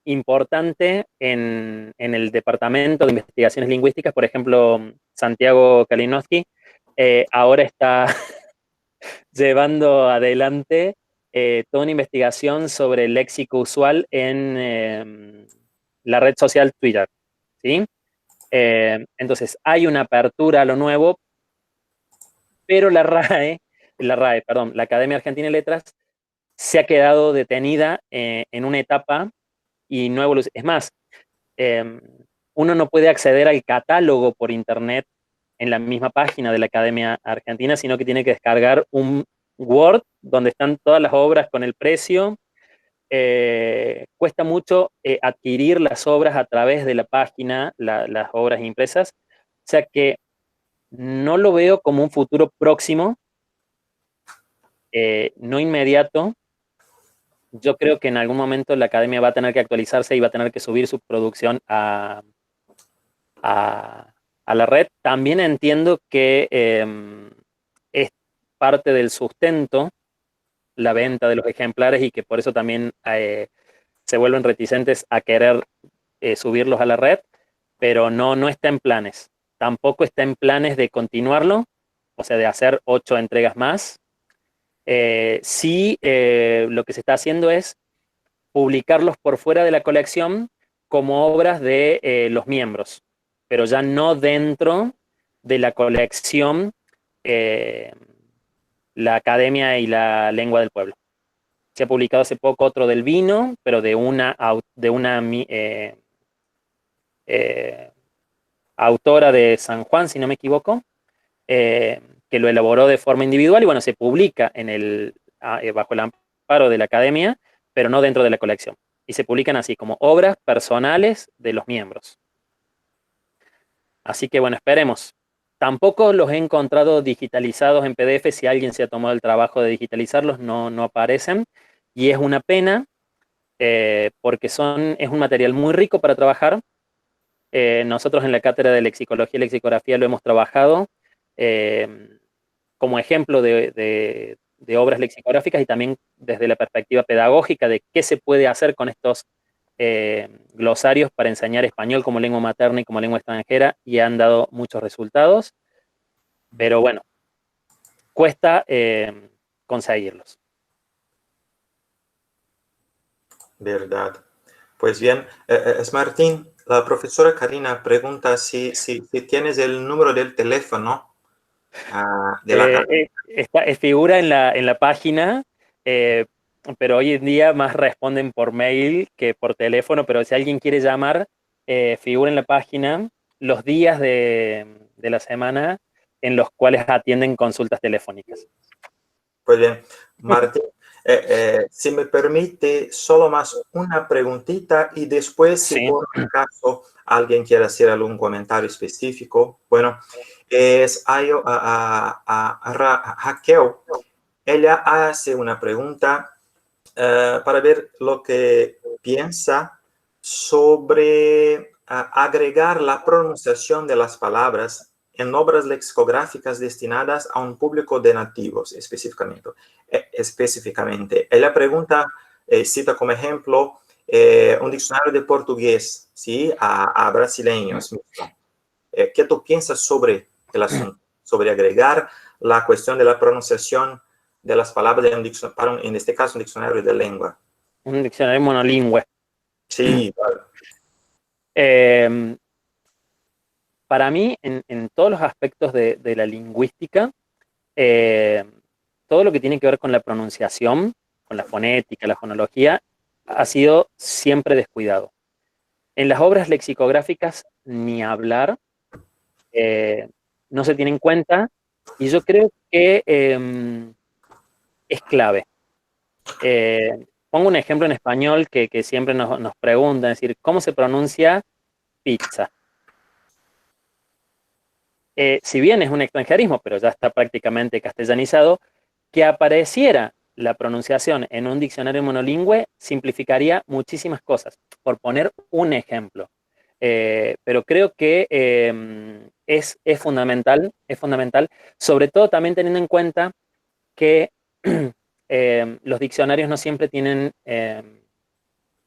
importante en el Departamento de Investigaciones Lingüísticas. Por ejemplo, Santiago Kalinowski ahora está llevando adelante toda una investigación sobre el léxico usual en la red social Twitter, ¿sí? Entonces, hay una apertura a lo nuevo, pero perdón, la Academia Argentina de Letras se ha quedado detenida en una etapa y no evoluciona. Es más, uno no puede acceder al catálogo por internet en la misma página de la Academia Argentina, sino que tiene que descargar un Word donde están todas las obras con el precio. Cuesta mucho adquirir las obras a través de la página, las obras impresas, o sea que no lo veo como un futuro próximo, no inmediato. Yo creo que en algún momento la academia va a tener que actualizarse y va a tener que subir su producción a la red. También entiendo que es parte del sustento la venta de los ejemplares y que por eso también se vuelven reticentes a querer subirlos a la red, pero no está en planes. Tampoco está en planes de continuarlo, o sea, de hacer 8 entregas más. Sí, lo que se está haciendo es publicarlos por fuera de la colección como obras de los miembros, pero ya no dentro de la colección La Academia y la Lengua del Pueblo. Se ha publicado hace poco otro del vino, pero de una autora de San Juan, si no me equivoco, que lo elaboró de forma individual y bueno, se publica bajo el amparo de la academia, pero no dentro de la colección. Y se publican así, como obras personales de los miembros. Así que bueno, esperemos. Tampoco los he encontrado digitalizados en PDF. Si alguien se ha tomado el trabajo de digitalizarlos, no aparecen. Y es una pena, porque es un material muy rico para trabajar. Nosotros en la cátedra de lexicología y lexicografía lo hemos trabajado como ejemplo de obras lexicográficas y también desde la perspectiva pedagógica de qué se puede hacer con estos glosarios para enseñar español como lengua materna y como lengua extranjera, y han dado muchos resultados, pero bueno, cuesta conseguirlos. Verdad. Pues bien, Martín, la profesora Karina pregunta si tienes el número del teléfono de la Figura en la página, pero hoy en día más responden por mail que por teléfono, pero si alguien quiere llamar, figura en la página los días de la semana en los cuales atienden consultas telefónicas. Pues bien, Martín, si me permite, solo más una preguntita y después, si Sí. por acaso alguien quiere hacer algún comentario específico, bueno, Raquel, ella hace una pregunta para ver lo que piensa sobre agregar la pronunciación de las palabras en obras lexicográficas destinadas a un público de nativos específicamente. Ella pregunta, cita como ejemplo un diccionario de portugués, ¿sí? A brasileños mismo. ¿Qué tú piensas sobre el asunto? Sobre agregar la cuestión de la pronunciación de las palabras en este caso un diccionario de lengua. Un diccionario monolingüe. Sí, claro. Para mí, en todos los aspectos de la lingüística, todo lo que tiene que ver con la pronunciación, con la fonética, la fonología, ha sido siempre descuidado. En las obras lexicográficas, ni hablar, no se tiene en cuenta, y yo creo que es clave. Pongo un ejemplo en español que siempre nos preguntan, es decir, ¿cómo se pronuncia pizza? Si bien es un extranjerismo, pero ya está prácticamente castellanizado, que apareciera la pronunciación en un diccionario monolingüe simplificaría muchísimas cosas. Por poner un ejemplo, pero creo que es fundamental, sobre todo también teniendo en cuenta que los diccionarios no siempre tienen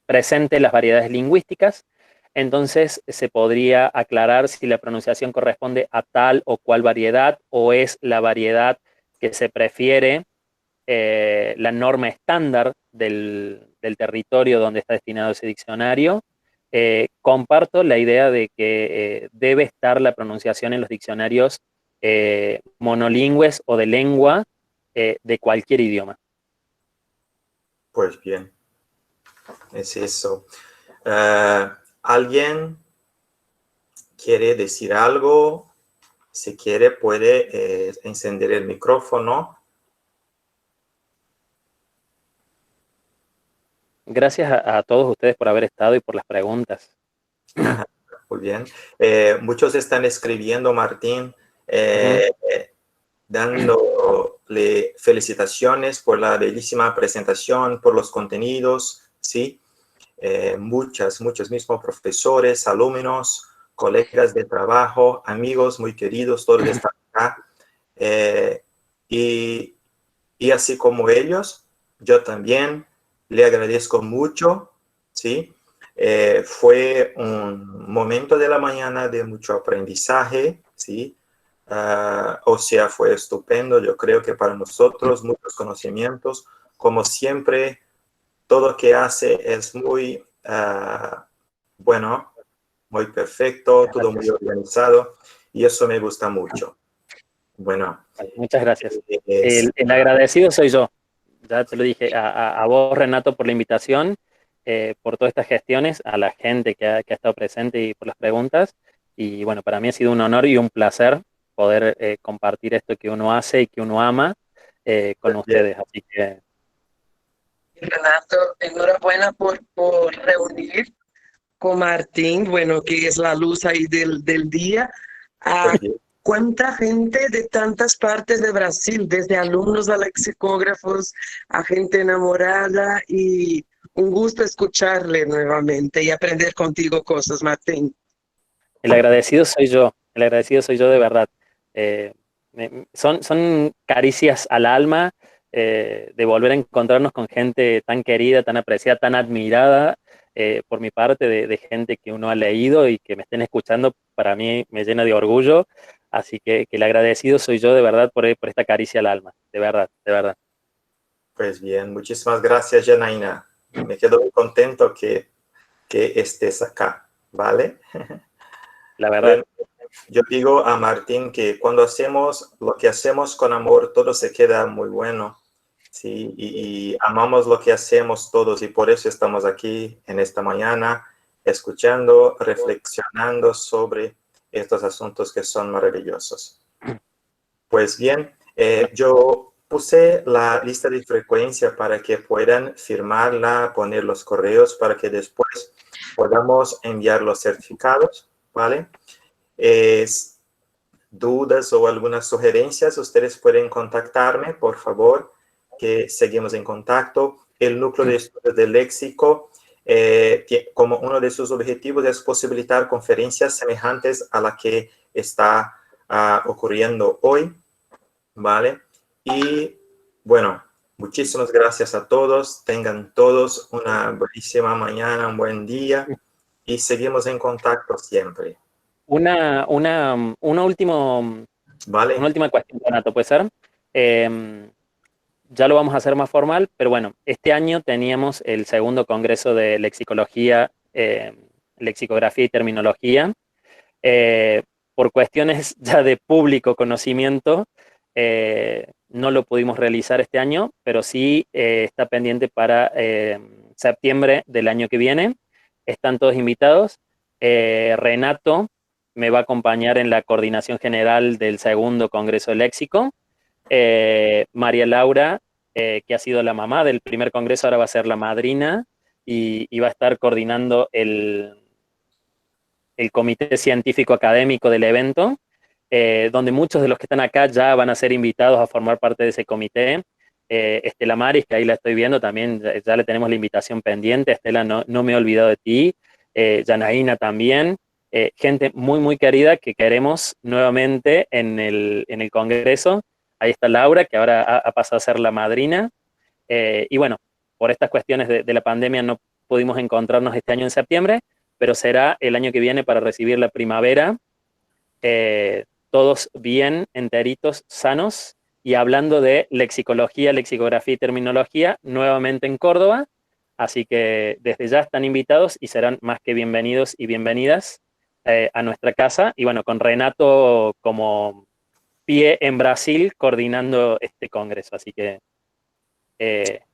presente las variedades lingüísticas, entonces se podría aclarar si la pronunciación corresponde a tal o cual variedad o es la variedad que se prefiere, la norma estándar del territorio donde está destinado ese diccionario. Comparto la idea de que debe estar la pronunciación en los diccionarios monolingües o de lengua de cualquier idioma. Pues bien, es eso. ¿Alguien quiere decir algo? Si quiere, puede encender el micrófono. Gracias a todos ustedes por haber estado y por las preguntas. Muy bien. Muchos están escribiendo, Martín, dándole felicitaciones por la bellísima presentación, por los contenidos, ¿sí? Muchos mismos profesores, alumnos, colegas de trabajo, amigos muy queridos, todos están acá. Y así como ellos, yo también le agradezco mucho, ¿sí? Fue un momento de la mañana de mucho aprendizaje, ¿sí? O sea, fue estupendo. Yo creo que para nosotros muchos conocimientos, como siempre, todo lo que hace es muy, bueno, muy perfecto, todo muy organizado y eso me gusta mucho. Bueno. Muchas gracias. El agradecido soy yo. Ya te lo dije, a vos, Renato, por la invitación, por todas estas gestiones, a la gente que ha estado presente y por las preguntas. Y bueno, para mí ha sido un honor y un placer poder compartir esto que uno hace y que uno ama con ustedes. Así que... Renato, enhorabuena por reunir con Martín, bueno, que es la luz ahí del día. ¿Cuánta gente de tantas partes de Brasil, desde alumnos a lexicógrafos, a gente enamorada, y un gusto escucharle nuevamente y aprender contigo cosas, Martín? El agradecido soy yo de verdad. Son caricias al alma de volver a encontrarnos con gente tan querida, tan apreciada, tan admirada por mi parte, de gente que uno ha leído y que me estén escuchando, para mí me llena de orgullo. Así que el agradecido soy yo de verdad por esta caricia al alma, de verdad, de verdad. Pues bien, muchísimas gracias, Janaína. Me quedo muy contento que estés acá, ¿vale? La verdad. Bueno, yo digo a Martín que cuando hacemos lo que hacemos con amor, todo se queda muy bueno, ¿sí? Y amamos lo que hacemos todos y por eso estamos aquí en esta mañana, escuchando, reflexionando sobre estos asuntos que son maravillosos. Pues bien, yo puse la lista de frecuencia para que puedan firmarla, poner los correos para que después podamos enviar los certificados, ¿vale? Dudas o algunas sugerencias, ustedes pueden contactarme, por favor, que seguimos en contacto. El núcleo de estudios del léxico, como uno de sus objetivos es posibilitar conferencias semejantes a la que está ocurriendo hoy, ¿vale? Y bueno, muchísimas gracias a todos, tengan todos una buenísima mañana, un buen día y seguimos en contacto siempre. Una última cuestión, Renato, ¿puede ser? Ya lo vamos a hacer más formal, pero bueno, este año teníamos el segundo congreso de lexicología, lexicografía y terminología. Por cuestiones ya de público conocimiento, no lo pudimos realizar este año, pero sí está pendiente para septiembre del año que viene. Están todos invitados. Renato me va a acompañar en la coordinación general del segundo Congreso de Léxico. María Laura, que ha sido la mamá del primer congreso, ahora va a ser la madrina y va a estar coordinando el comité científico académico del evento, donde muchos de los que están acá ya van a ser invitados a formar parte de ese comité. Estela Maris, que ahí la estoy viendo también, ya le tenemos la invitación pendiente. Estela, no me he olvidado de ti. Yanaína también, gente muy, muy querida que queremos nuevamente en el Congreso. Ahí está Laura, que ahora ha pasado a ser la madrina. Y bueno, por estas cuestiones de la pandemia no pudimos encontrarnos este año en septiembre, pero será el año que viene para recibir la primavera, todos bien, enteritos, sanos, y hablando de lexicología, lexicografía y terminología, nuevamente en Córdoba. Así que desde ya están invitados y serán más que bienvenidos y bienvenidas a nuestra casa. Y bueno, con Renato como pie en Brasil coordinando este congreso. Así que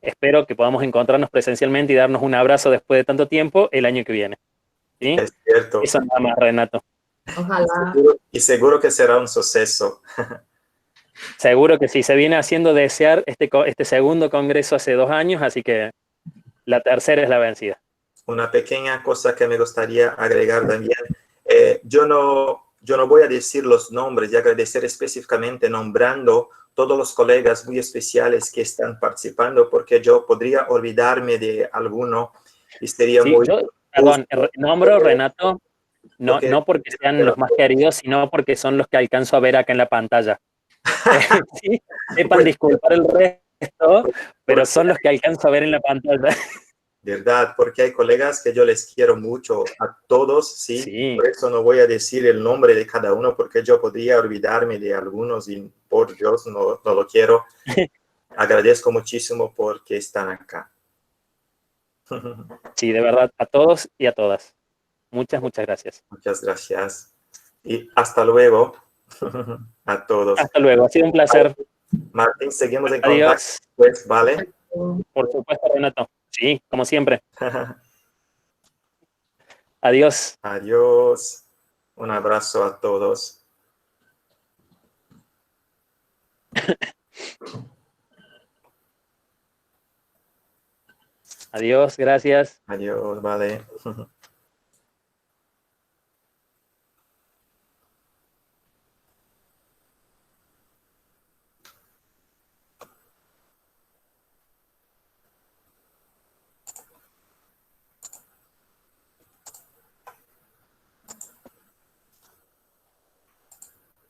espero que podamos encontrarnos presencialmente y darnos un abrazo después de tanto tiempo el año que viene. ¿Sí? Es cierto. Eso nada más, Renato. Ojalá. Y seguro que será un suceso. Seguro que sí, se viene haciendo desear este segundo congreso hace 2 años, así que la tercera es la vencida. Una pequeña cosa que me gustaría agregar también. Yo no voy a decir los nombres y agradecer específicamente nombrando todos los colegas muy especiales que están participando, porque yo podría olvidarme de alguno y sería muy... Perdón, nombro Renato, no porque sean los más queridos, sino porque son los que alcanzo a ver acá en la pantalla. Sí, sepan disculpar el resto, pero son los que alcanzo a ver en la pantalla. ¿Verdad? Porque hay colegas que yo les quiero mucho, a todos, ¿sí? Sí. Por eso no voy a decir el nombre de cada uno, porque yo podría olvidarme de algunos y por Dios no lo quiero. Agradezco muchísimo porque están acá. Sí, de verdad, a todos y a todas. Muchas, muchas gracias. Muchas gracias. Y hasta luego a todos. Hasta luego, ha sido un placer. Martín, seguimos en Adiós. contacto, pues, ¿vale? Por supuesto, Renato. Sí, como siempre. Adiós. Adiós. Un abrazo a todos. Adiós, gracias. Adiós, vale.